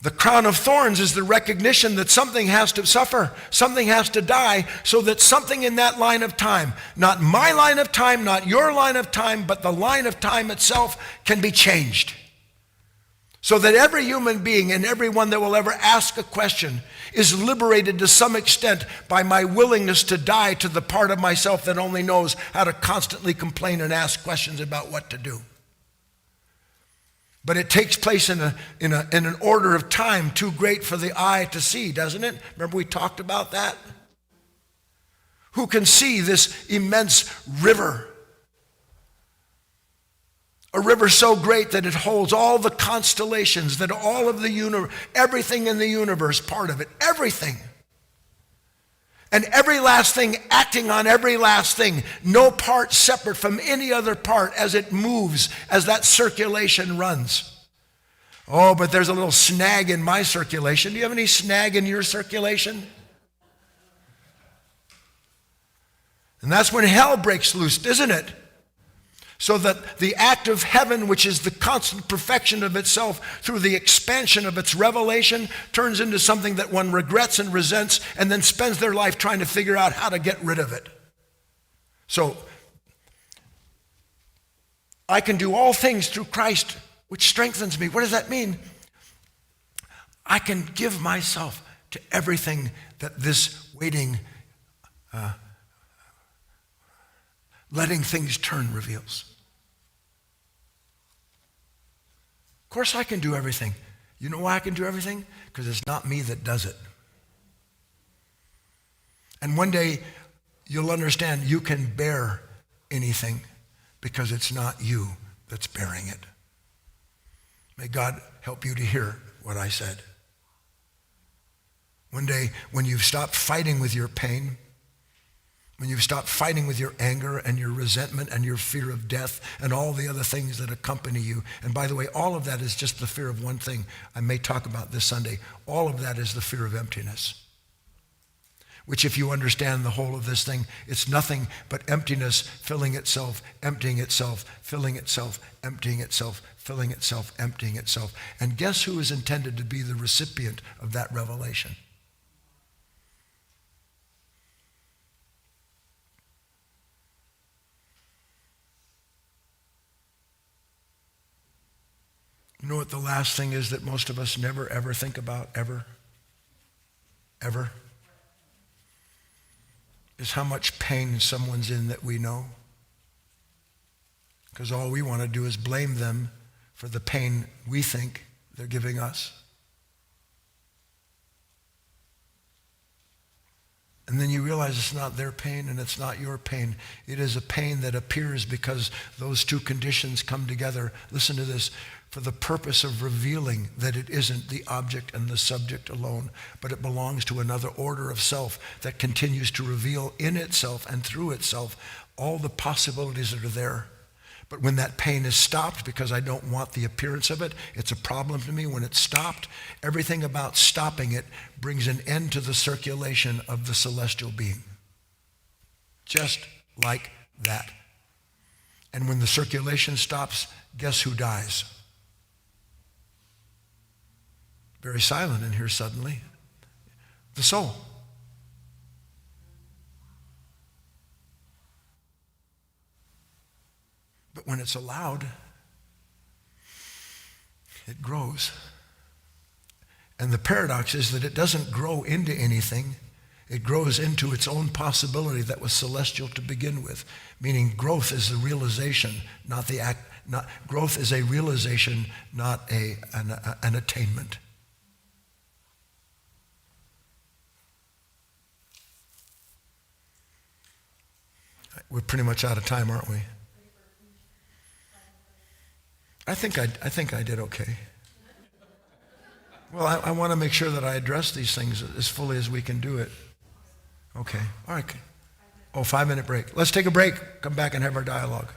The crown of thorns is the recognition that something has to suffer, something has to die, so that something in that line of time, not my line of time, not your line of time, but the line of time itself can be changed. So that every human being and everyone that will ever ask a question is liberated to some extent by my willingness to die to the part of myself that only knows how to constantly complain and ask questions about what to do. But it takes place in an order of time too great for the eye to see, doesn't it? Remember we talked about that? Who can see this immense river? A river so great that it holds all the constellations, that all of the universe, everything in the universe, part of it, everything. And every last thing acting on every last thing, no part separate from any other part as it moves, as that circulation runs. Oh, but there's a little snag in my circulation. Do you have any snag in your circulation? And that's when hell breaks loose, isn't it? So that the act of heaven, which is the constant perfection of itself through the expansion of its revelation, turns into something that one regrets and resents and then spends their life trying to figure out how to get rid of it. So, I can do all things through Christ, which strengthens me. What does that mean? I can give myself to everything that this waiting, letting things turn reveals. Of course I can do everything. You know why I can do everything? Because it's not me that does it. And one day you'll understand you can bear anything because it's not you that's bearing it. May God help you to hear what I said. One day when you've stopped fighting with your pain, when you've stopped fighting with your anger and your resentment and your fear of death and all the other things that accompany you. And by the way, all of that is just the fear of one thing I may talk about this Sunday. All of that is the fear of emptiness. Which, if you understand the whole of this thing, it's nothing but emptiness filling itself, emptying itself, filling itself, emptying itself, filling itself, emptying itself. And guess who is intended to be the recipient of that revelation? You know what the last thing is that most of us never, ever think about, ever? Ever? Is how much pain someone's in that we know. Because all we want to do is blame them for the pain we think they're giving us. And then you realize it's not their pain and it's not your pain. It is a pain that appears because those two conditions come together. Listen to this. for the purpose of revealing that it isn't the object and the subject alone, but it belongs to another order of self that continues to reveal in itself and through itself all the possibilities that are there. But when that pain is stopped, because I don't want the appearance of it, it's a problem to me. When it's stopped, everything about stopping it brings an end to the circulation of the celestial being. Just like that. And when the circulation stops, guess who dies? Very silent in here suddenly. The soul. But when it's allowed, it grows. And the paradox is that it doesn't grow into anything. It grows into its own possibility that was celestial to begin with. Meaning growth is the realization, not the act. Growth is a realization, not an attainment. We're pretty much out of time, aren't we? I think I did okay. Well, I want to make sure that I address these things as fully as we can do it. Okay. All right. Oh, 5-minute break. Let's take a break. Come back and have our dialogue.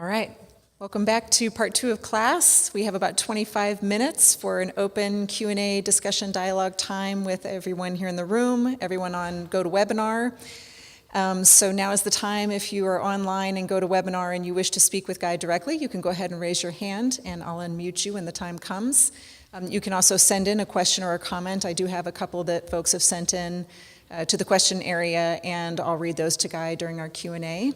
All right. Welcome back to part 2 of class. We have about 25 minutes for an open Q&A discussion dialogue time with everyone here in the room, everyone on GoToWebinar. So now is the time. If you are online and GoToWebinar and you wish to speak with Guy directly, you can go ahead and raise your hand and I'll unmute you when the time comes. You can also send in a question or a comment. I do have a couple that folks have sent in to the question area, and I'll read those to Guy during our Q&A.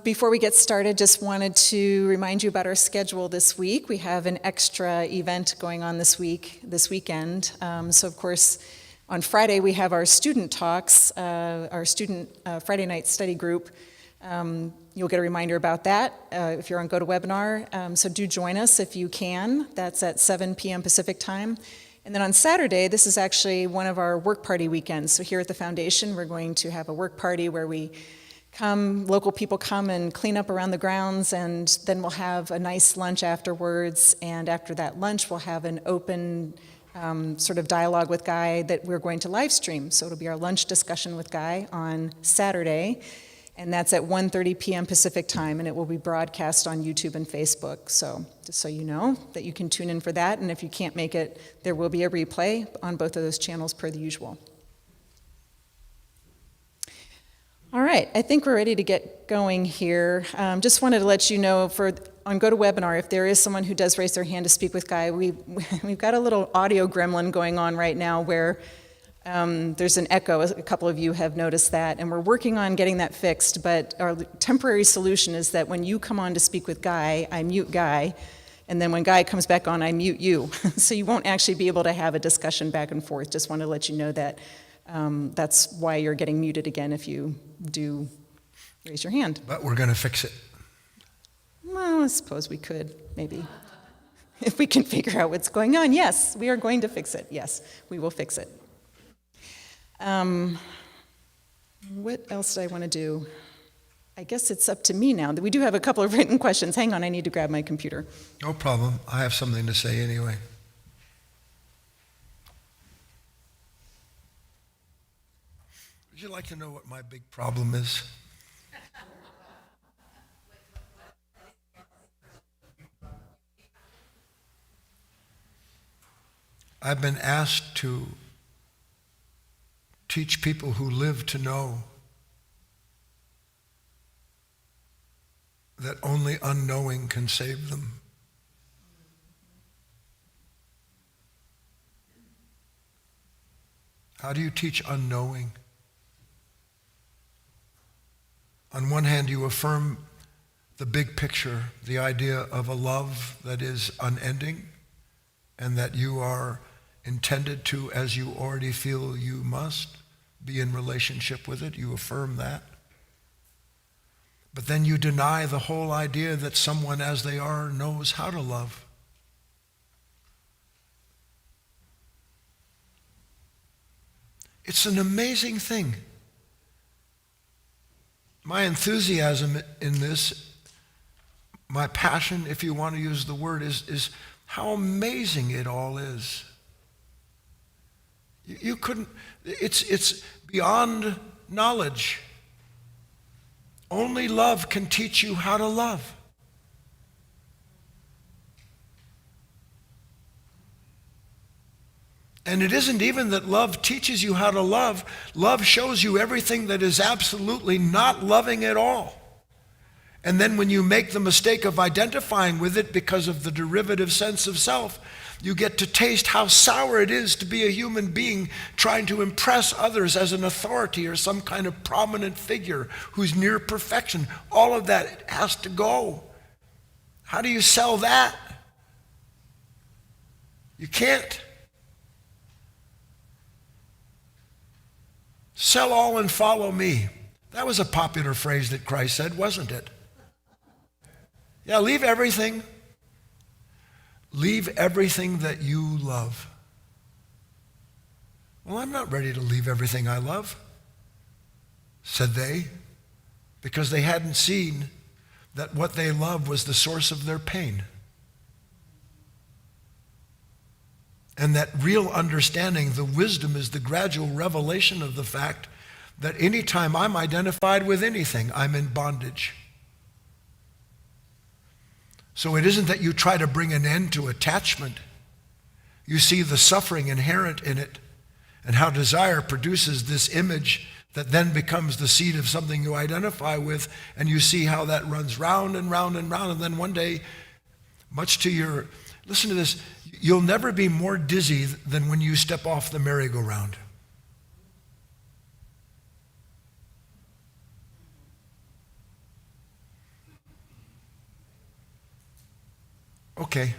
Before we get started, just wanted to remind you about our schedule this week. We have an extra event going on this weekend. So of course, on Friday we have our student talks, our student Friday night study group. You'll get a reminder about that if you're on GoToWebinar. So do join us if you can. That's at 7 p.m. Pacific time. And then on Saturday, this is actually one of our work party weekends. So here at the foundation, we're going to have a work party where local people come and clean up around the grounds, and then we'll have a nice lunch afterwards. And after that lunch, we'll have an open sort of dialogue with Guy that we're going to live stream. So it'll be our lunch discussion with Guy on Saturday, and that's at 1:30 p.m. Pacific time, and it will be broadcast on YouTube and Facebook. So just so you know that you can tune in for that, and if you can't make it, there will be a replay on both of those channels per the usual. All right, I think we're ready to get going here. Just wanted to let you know on GoToWebinar, if there is someone who does raise their hand to speak with Guy, we've got a little audio gremlin going on right now where there's an echo. A couple of you have noticed that, and we're working on getting that fixed, but our temporary solution is that when you come on to speak with Guy, I mute Guy, and then when Guy comes back on, I mute you. So you won't actually be able to have a discussion back and forth. Just wanted to let you know that. That's why you're getting muted again if you do raise your hand. But we're going to fix it. Well, I suppose we could, maybe. If we can figure out what's going on, yes, we are going to fix it. Yes, we will fix it. What else did I want to do? I guess it's up to me now. We do have a couple of written questions. Hang on, I need to grab my computer. No problem. I have something to say anyway. Would you like to know what my big problem is? I've been asked to teach people who live to know that only unknowing can save them. How do you teach unknowing? On one hand, you affirm the big picture, the idea of a love that is unending and that you are intended to, as you already feel you must, be in relationship with it. You affirm that. But then you deny the whole idea that someone as they are knows how to love. It's an amazing thing. My enthusiasm in this, my passion, if you want to use the word, is how amazing it all is. You couldn't, it's beyond knowledge. Only love can teach you how to love. And it isn't even that love teaches you how to love. Love shows you everything that is absolutely not loving at all. And then when you make the mistake of identifying with it because of the derivative sense of self, you get to taste how sour it is to be a human being trying to impress others as an authority or some kind of prominent figure who's near perfection. All of that has to go. How do you sell that? You can't. Sell all and follow me. That was a popular phrase that Christ said, wasn't it? Yeah, leave everything. Leave everything that you love. Well, I'm not ready to leave everything I love, said they, because they hadn't seen that what they loved was the source of their pain. And that real understanding, the wisdom, is the gradual revelation of the fact that anytime I'm identified with anything, I'm in bondage. So it isn't that you try to bring an end to attachment. You see the suffering inherent in it and how desire produces this image that then becomes the seed of something you identify with, and you see how that runs round and round and round, and then one day, much to your, listen to this, you'll never be more dizzy than when you step off the merry-go-round. Okay.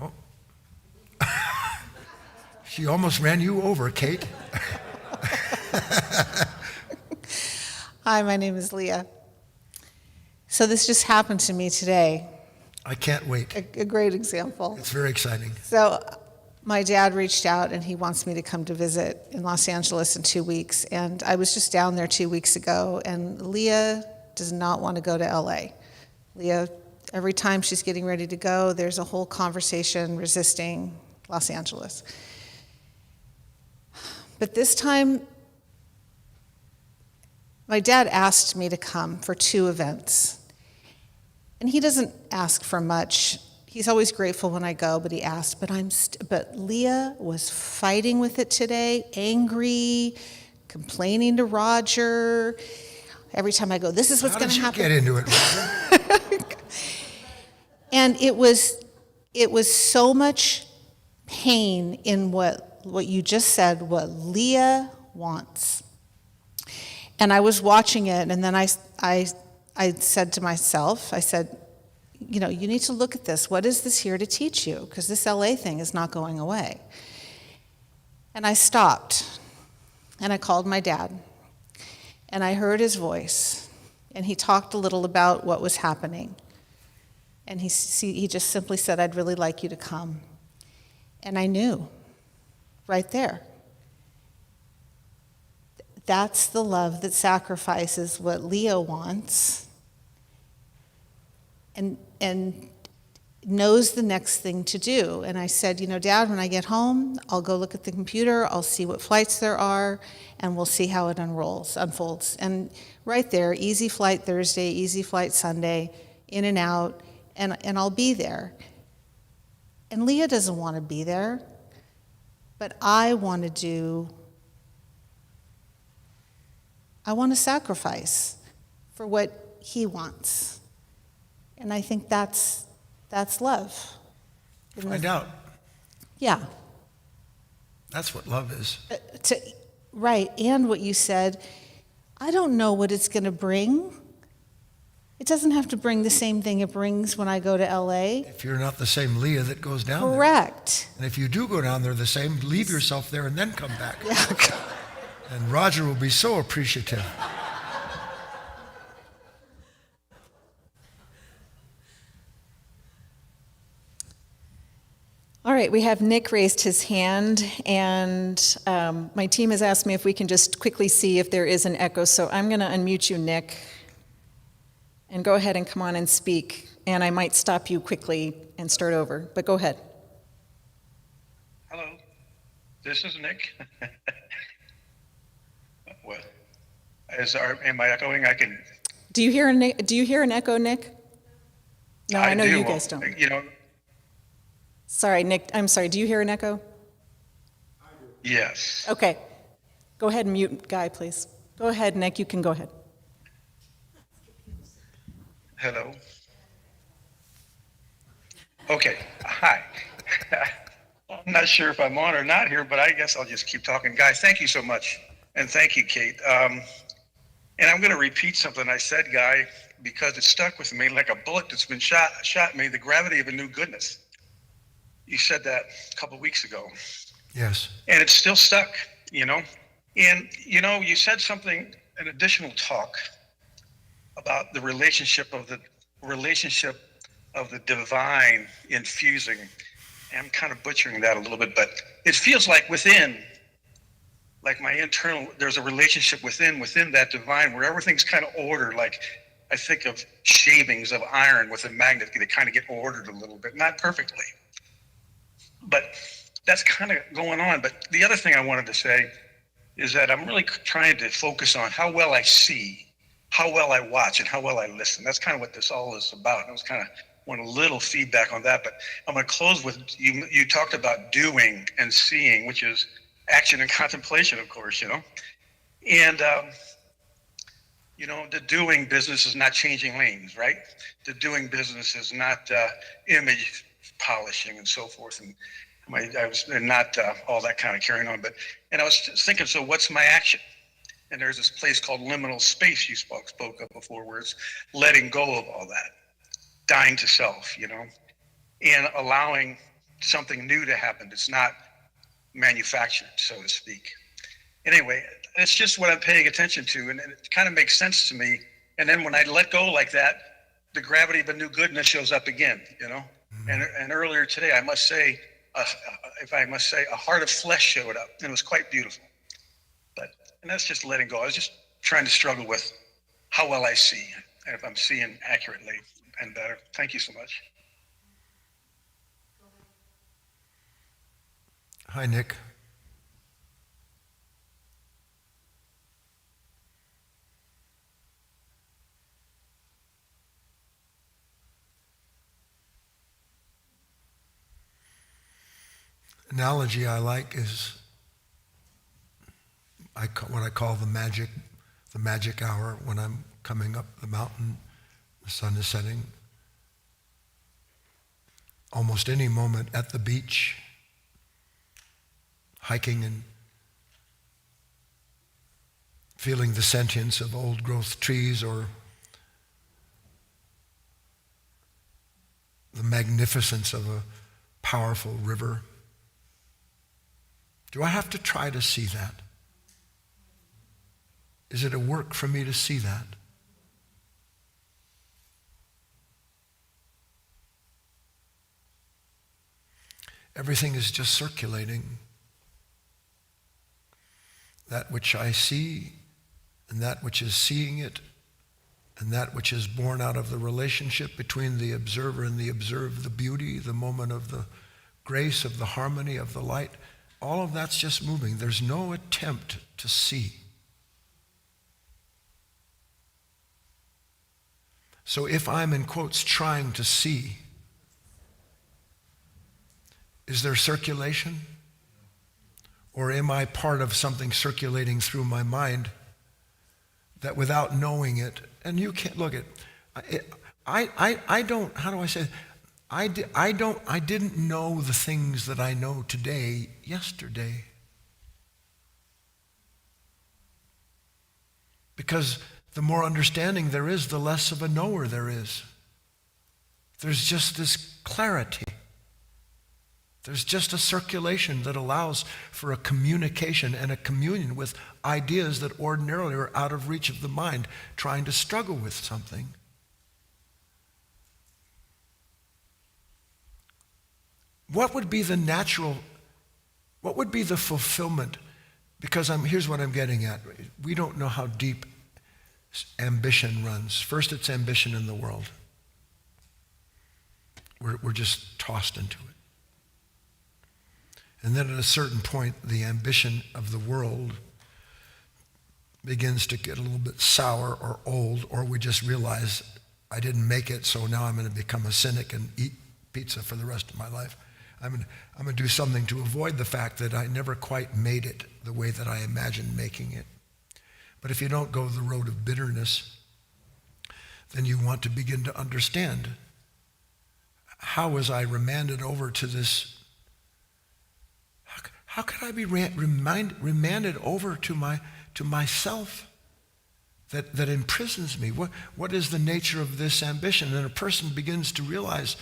Oh. She almost ran you over, Kate. Hi, my name is Leah. So this just happened to me today. I can't wait. A great example. It's very exciting. So my dad reached out and he wants me to come to visit in Los Angeles in 2 weeks. And I was just down there 2 weeks ago, and Leah does not want to go to LA. Leah, every time she's getting ready to go, there's a whole conversation resisting Los Angeles. But this time, my dad asked me to come for 2 events. And he doesn't ask for much. He's always grateful when I go, but he asked. But Leah was fighting with it today, angry, complaining to Roger. Every time I go, this is what's going to happen. How did you get into it, Roger? And it was so much pain in what you just said, what Leah wants. And I was watching it, and then I said to myself, I said, you know, you need to look at this. What is this here to teach you? Because this LA thing is not going away. And I stopped, and I called my dad, and I heard his voice, and he talked a little about what was happening. And he just simply said, I'd really like you to come. And I knew, right there. That's the love that sacrifices what Leah wants and knows the next thing to do. And I said, you know, Dad, when I get home, I'll go look at the computer, I'll see what flights there are, and we'll see how it unfolds. And right there, easy flight Thursday, easy flight Sunday, in and out, and I'll be there. And Leah doesn't want to be there, but I want to sacrifice for what he wants. And I think that's love. Find out. Yeah. That's what love is. Right, and what you said, I don't know what it's going to bring. It doesn't have to bring the same thing it brings when I go to LA. If you're not the same Leah that goes down there. Correct. And if you do go down there the same, leave yourself there and then come back. Yeah. And Roger will be so appreciative. All right, we have Nick raised his hand, and my team has asked me if we can just quickly see if there is an echo, so I'm going to unmute you, Nick, and go ahead and come on and speak, and I might stop you quickly and start over, but go ahead. Hello, this is Nick. What? Am I echoing? I can. Do you hear an echo, Nick? No, I know do. you guys don't. You know. Sorry, Nick. I'm sorry. Do you hear an echo? Yes. Okay. Go ahead and mute Guy, please. Go ahead, Nick. You can go ahead. Hello. Okay. Hi. I'm not sure if I'm on or not here, but I guess I'll just keep talking. Guys, thank you so much. And thank you, Kate. And I'm going to repeat something I said, Guy, because it stuck with me like a bullet that's been shot me, the gravity of a new goodness. You said that a couple of weeks ago. Yes. And it's still stuck, you know. And, you know, you said something, an additional talk about the relationship of the divine infusing. And I'm kind of butchering that a little bit, but it feels like within, like my internal, there's a relationship within that divine where everything's kind of ordered. Like I think of shavings of iron with a magnet, they kind of get ordered a little bit, not perfectly. But that's kind of going on. But the other thing I wanted to say is that I'm really trying to focus on how well I see how well I watch and how well I listen. That's kind of what this all is about. And I was kind of want a little feedback on that, but I'm going to close with you talked about doing and seeing, which is action and contemplation, of course, and the doing business is not changing lanes, right? The doing business is not image polishing and so forth, and I was not all that kind of carrying on. And I was just thinking, so what's my action? And there's this place called liminal space you spoke of before, where it's letting go of all that, dying to self, and allowing something new to happen that's not manufactured, so to speak. Anyway, it's just what I'm paying attention to, and it kind of makes sense to me. And then when I let go like that, the gravity of a new goodness shows up again, Mm-hmm. And earlier today, I must say, if I must say, a heart of flesh showed up, and it was quite beautiful. And that's just letting go. I was just trying to struggle with how well I see, and if I'm seeing accurately and better. Thank you so much. Hi, Nick. Analogy I like is what I call the magic hour, when I'm coming up the mountain, the sun is setting. Almost any moment at the beach, hiking and feeling the sentience of old growth trees, or the magnificence of a powerful river. Do I have to try to see that? Is it a work for me to see that? Everything is just circulating. That which I see, and that which is seeing it, and that which is born out of the relationship between the observer and the observed, the beauty, the moment of the grace, of the harmony, of the light, all of that's just moving. There's no attempt to see. So if I'm, in quotes, trying to see, is there circulation? Or am I part of something circulating through my mind that without knowing it, and you can't, look at, I don't, how do I say it? I didn't know the things that I know today yesterday. Because the more understanding there is, the less of a knower there is. There's just this clarity. There's just a circulation that allows for a communication and a communion with ideas that ordinarily are out of reach of the mind, trying to struggle with something. What would be the natural, what would be the fulfillment? Because here's what I'm getting at. We don't know how deep ambition runs. First, it's ambition in the world. We're just tossed into it. And then at a certain point, the ambition of the world begins to get a little bit sour or old, or we just realize I didn't make it, so now I'm going to become a cynic and eat pizza for the rest of my life. I'm going to do something to avoid the fact that I never quite made it the way that I imagined making it. But if you don't go the road of bitterness, then you want to begin to understand, how was I remanded over to this? How could I be remanded over to myself that imprisons me? What is the nature of this ambition? And a person begins to realize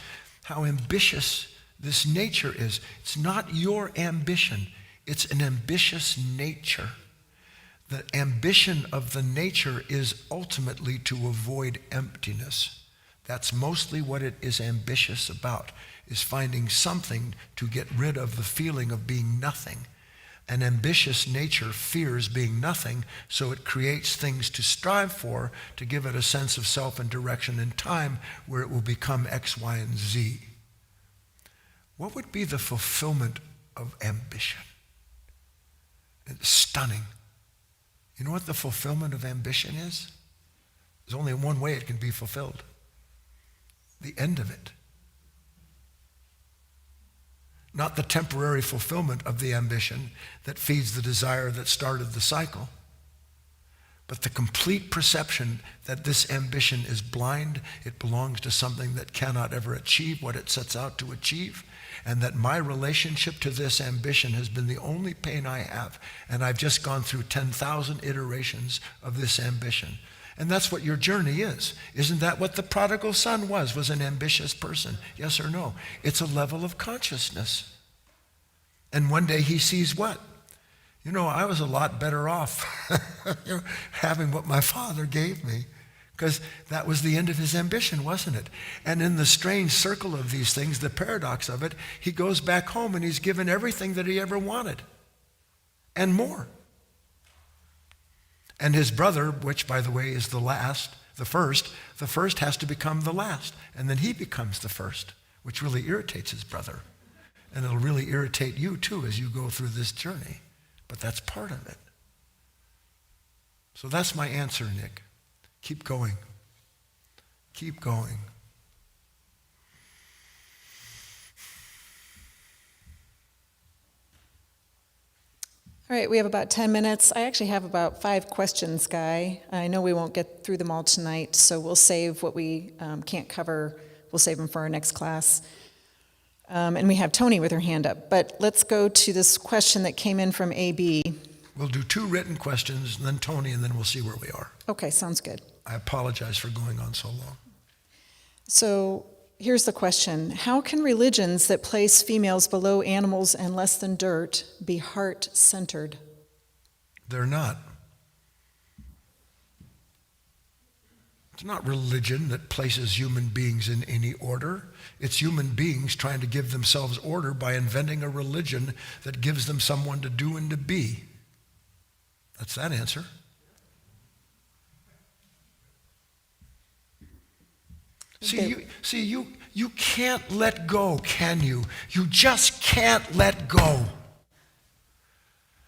how ambitious this nature is. It's not your ambition. It's an ambitious nature. The ambition of the nature is ultimately to avoid emptiness. That's mostly what it is ambitious about, is finding something to get rid of the feeling of being nothing. An ambitious nature fears being nothing, so it creates things to strive for, to give it a sense of self and direction in time where it will become X, Y, and Z. What would be the fulfillment of ambition? It's stunning. You know what the fulfillment of ambition is? There's only one way it can be fulfilled. The end of it. Not the temporary fulfillment of the ambition that feeds the desire that started the cycle, but the complete perception that this ambition is blind, it belongs to something that cannot ever achieve what it sets out to achieve, and that my relationship to this ambition has been the only pain I have, and I've just gone through 10,000 iterations of this ambition. And that's what your journey is. Isn't that what the prodigal son was an ambitious person? Yes or no? It's a level of consciousness. And one day he sees what? You know, I was a lot better off having what my father gave me, because that was the end of his ambition, wasn't it? And in the strange circle of these things, the paradox of it, he goes back home and he's given everything that he ever wanted and more. And his brother, which by the way is the first has to become the last, and then he becomes the first, which really irritates his brother. And it'll really irritate you too as you go through this journey. But that's part of it. So that's my answer, Nick. Keep going. Keep going. All right, we have about 10 minutes. I actually have about 5 questions, Guy. I know we won't get through them all tonight, so we'll save what we can't cover. We'll save them for our next class. And we have Tony with her hand up. But let's go to this question that came in from AB. We'll do 2 written questions, and then Tony, and then we'll see where we are. Okay, sounds good. I apologize for going on so long. So here's the question. How can religions that place females below animals and less than dirt be heart-centered? They're not. It's not religion that places human beings in any order. It's human beings trying to give themselves order by inventing a religion that gives them someone to do and to be. That's that answer. You can't let go, can you? You just can't let go.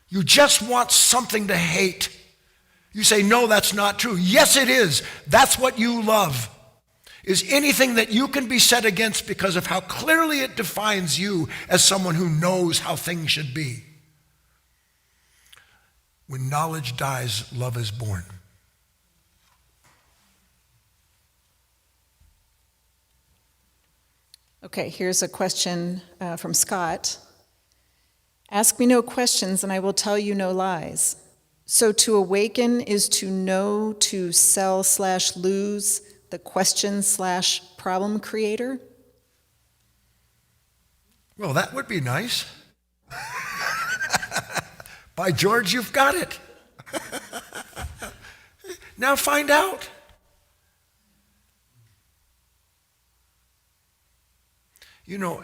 You just want something to hate. You say, no, that's not true. Yes, it is. That's what you love, is anything that you can be set against because of how clearly it defines you as someone who knows how things should be. When knowledge dies, love is born. Okay, here's a question from Scott. Ask me no questions and I will tell you no lies. So to awaken is to know, to sell/lose the question/problem creator? Well, that would be nice. By George, you've got it. Now find out. You know,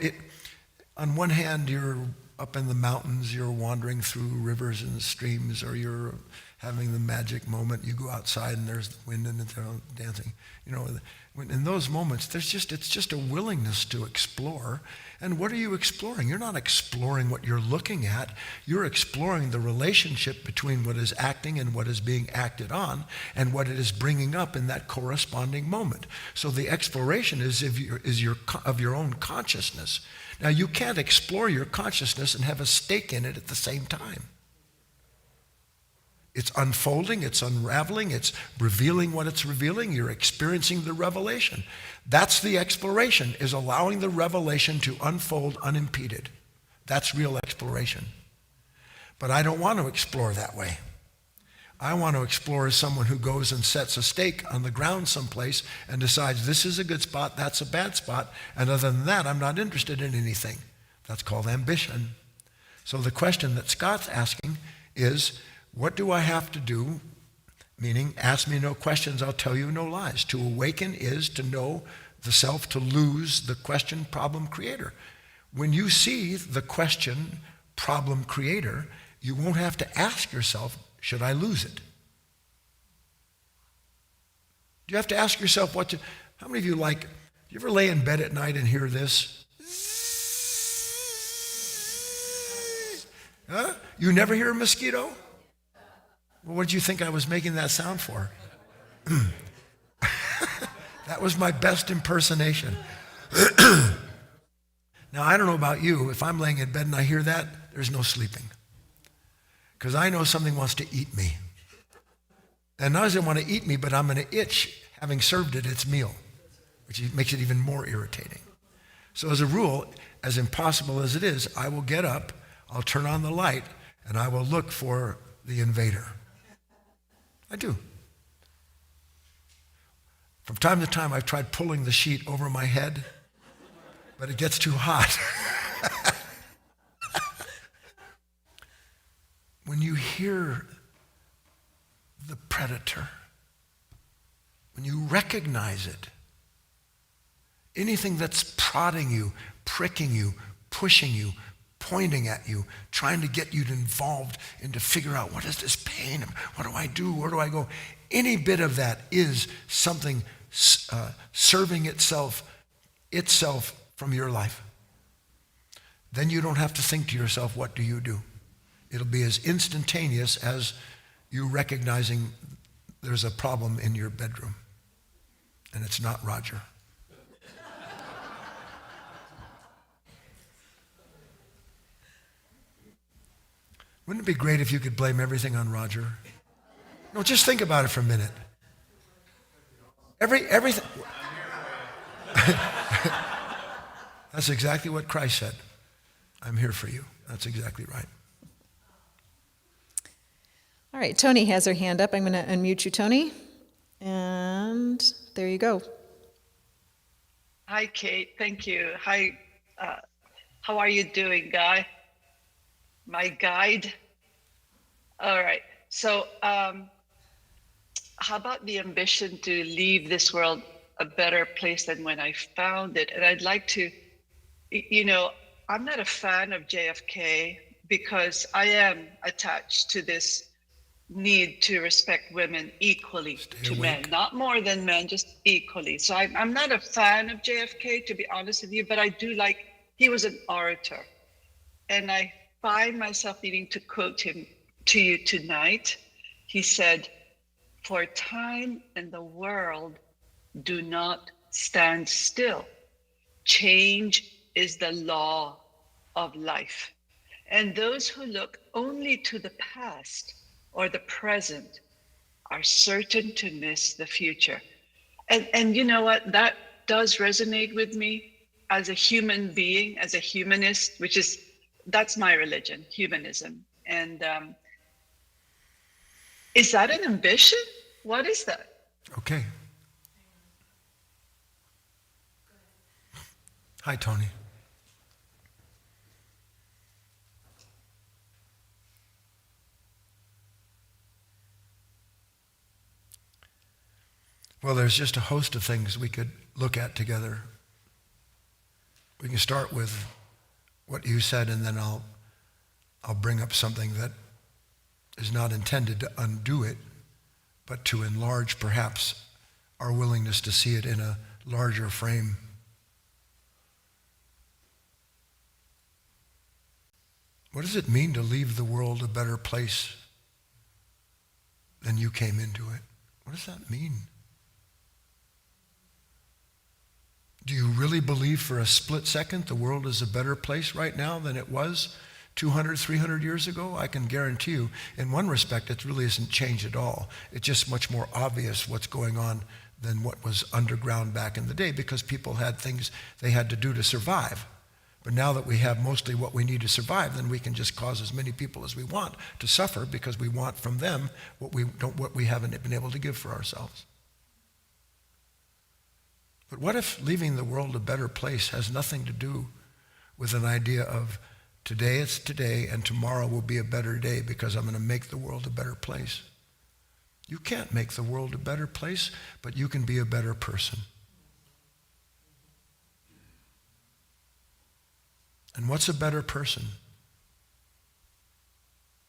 on one hand, you're up in the mountains, you're wandering through rivers and streams, or you're having the magic moment. You go outside and there's the wind and they're dancing. You know, in those moments, it's just a willingness to explore. And what are you exploring? You're not exploring what you're looking at. You're exploring the relationship between what is acting and what is being acted on, and what it is bringing up in that corresponding moment. So the exploration is of your own consciousness. Now, you can't explore your consciousness and have a stake in it at the same time. It's unfolding, it's unraveling, it's revealing what it's revealing. You're experiencing the revelation. That's the exploration, is allowing the revelation to unfold unimpeded. That's real exploration. But I don't want to explore that way. I want to explore as someone who goes and sets a stake on the ground someplace and decides this is a good spot, that's a bad spot, and other than that, I'm not interested in anything. That's called ambition. So the question that Scott's asking is, what do I have to do? Meaning, ask me no questions, I'll tell you no lies. To awaken is to know the self, to lose the question problem creator. When you see the question problem creator, you won't have to ask yourself, should I lose it? Do you have to ask yourself how many of you do you ever lay in bed at night and hear this? Huh? You never hear a mosquito? Well, what did you think I was making that sound for? That was my best impersonation. Now, I don't know about you. If I'm laying in bed and I hear that, there's no sleeping. Because I know something wants to eat me. And not only does it want to eat me, but I'm going to itch having served it its meal, which makes it even more irritating. So as a rule, as impossible as it is, I will get up, I'll turn on the light, and I will look for the invader. I do. From time to time, I've tried pulling the sheet over my head, but it gets too hot. When you hear the predator, when you recognize it, anything that's prodding you, pricking you, pushing you, pointing at you, trying to get you involved and to figure out, what is this pain? What do I do? Where do I go? Any bit of that is something serving itself from your life. Then you don't have to think to yourself, what do you do? It'll be as instantaneous as you recognizing there's a problem in your bedroom. And it's not Roger. Wouldn't it be great if you could blame everything on Roger? No, just think about it for a minute. Everything. That's exactly what Christ said. I'm here for you. That's exactly right. All right, Tony has her hand up. I'm going to unmute you, Tony. And there you go. Hi, Kate. Thank you. Hi. How are you doing, Guy? My guide. All right. So how about the ambition to leave this world a better place than when I found it? And I'd like to, I'm not a fan of JFK because I am attached to this need to respect women equally to men, not more than men, just equally. So I'm not a fan of JFK, to be honest with you, but I do like, he was an orator. And I find myself needing to quote him to you tonight. He said, "For time and the world do not stand still. Change is the law of life. And those who look only to the past or the present are certain to miss the future." And you know what? That does resonate with me as a human being, as a humanist, that's my religion, humanism. And is that an ambition? What is that? Okay. Hi, Tony. Well, there's just a host of things we could look at together. We can start with what you said, and then I'll bring up something that is not intended to undo it, but to enlarge perhaps our willingness to see it in a larger frame. What does it mean to leave the world a better place than you came into it? What does that mean? Do you really believe for a split second the world is a better place right now than it was 200, 300 years ago? I can guarantee you, in one respect, it really isn't changed at all. It's just much more obvious what's going on than what was underground back in the day, because people had things they had to do to survive. But now that we have mostly what we need to survive, then we can just cause as many people as we want to suffer because we want from them what we haven't been able to give for ourselves. But what if leaving the world a better place has nothing to do with an idea of today it's today and tomorrow will be a better day because I'm going to make the world a better place? You can't make the world a better place, but you can be a better person. And what's a better person?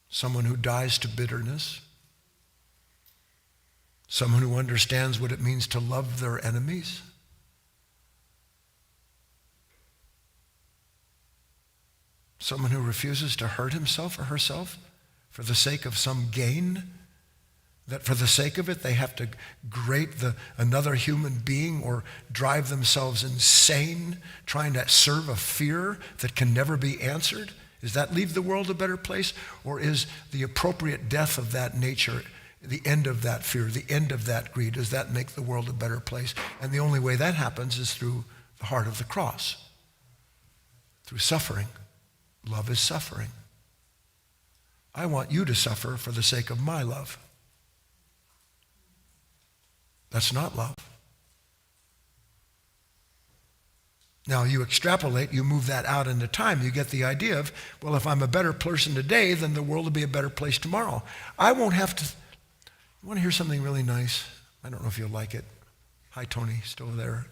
Someone who dies to bitterness. Someone who understands what it means to love their enemies. Someone who refuses to hurt himself or herself for the sake of some gain That for the sake of it, they have to grate another human being or drive themselves insane trying to serve a fear that can never be answered? Does that leave the world a better place? Or is the appropriate death of that nature the end of that fear, the end of that greed? Does that make the world a better place? And the only way that happens is through the heart of the cross, through suffering. Love is suffering. I want you to suffer for the sake of my love. That's not love. Now you extrapolate, you move that out into time, you get the idea of, well, if I'm a better person today, then the world will be a better place tomorrow. I won't have to. You want to hear something really nice? I don't know if you'll like it. Hi, Tony, still there.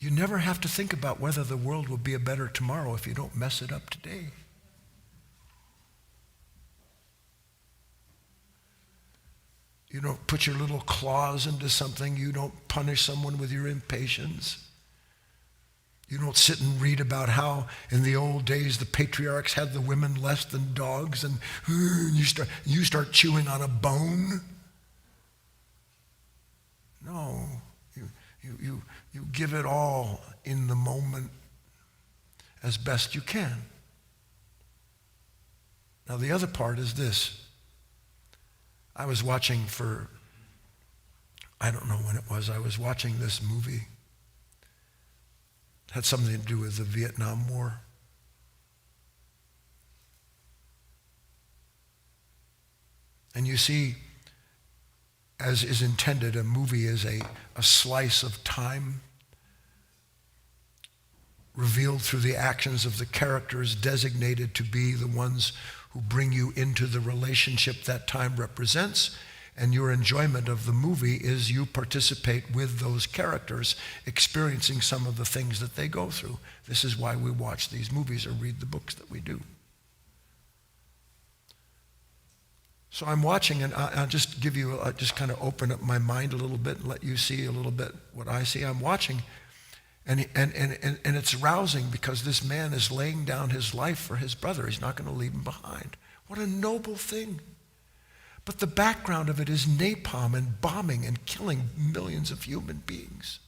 You never have to think about whether the world will be a better tomorrow if you don't mess it up today. You don't put your little claws into something. You don't punish someone with your impatience. You don't sit and read about how in the old days the patriarchs had the women less than dogs, and you start chewing on a bone. No, you give it all in the moment as best you can. Now the other part is this. I was watching I don't know when it was, I was watching this movie. It had something to do with the Vietnam War. And you see, as is intended, a movie is a slice of time revealed through the actions of the characters designated to be the ones who bring you into the relationship that time represents, and your enjoyment of the movie is you participate with those characters experiencing some of the things that they go through. This is why we watch these movies or read the books that we do. So I'm watching, and I'll just give you, just kind of open up my mind a little bit and let you see a little bit what I see. I'm watching, and it's rousing because this man is laying down his life for his brother. He's not going to leave him behind. What a noble thing. But the background of it is napalm and bombing and killing millions of human beings.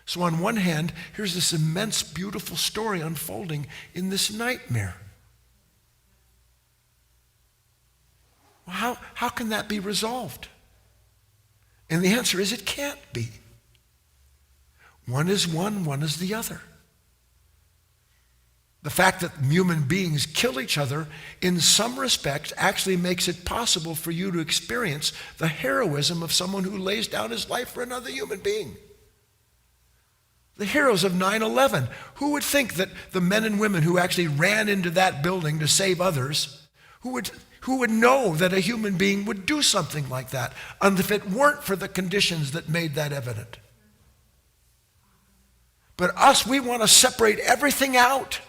So on one hand, here's this immense, beautiful story unfolding in this nightmare. Well, how can that be resolved? And the answer is it can't be. One is one, one is the other. The fact that human beings kill each other in some respects actually makes it possible for you to experience the heroism of someone who lays down his life for another human being. The heroes of 9/11. Who would think that the men and women who actually ran into that building to save others, who would know that a human being would do something like that, and if it weren't for the conditions that made that evident? But us, we want to separate everything out.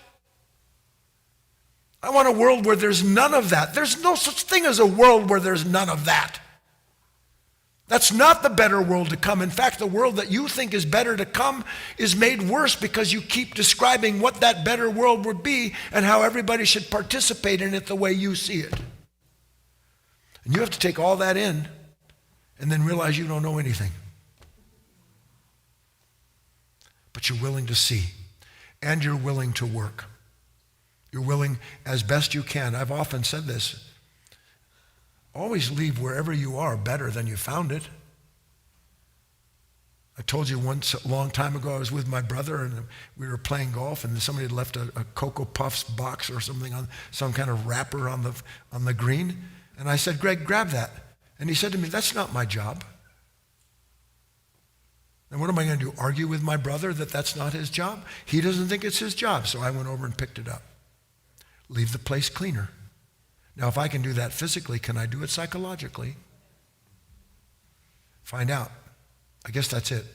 I want a world where there's none of that. There's no such thing as a world where there's none of that. That's not the better world to come. In fact, the world that you think is better to come is made worse because you keep describing what that better world would be and how everybody should participate in it the way you see it. And you have to take all that in and then realize you don't know anything. But you're willing to see, and you're willing to work. You're willing as best you can. I've often said this. Always leave wherever you are better than you found it. I told you once a long time ago I was with my brother and we were playing golf and somebody had left a Cocoa Puffs box or something on some kind of wrapper on the green. And I said, Greg, grab that. And he said to me, that's not my job. And what am I going to do, argue with my brother that that's not his job? He doesn't think it's his job, so I went over and picked it up. Leave the place cleaner. Now, if I can do that physically, can I do it psychologically? Find out. I guess that's it.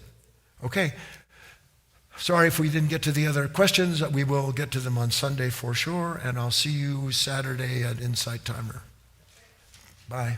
Okay. Sorry if we didn't get to the other questions. We will get to them on Sunday for sure, and I'll see you Saturday at Insight Timer. Bye.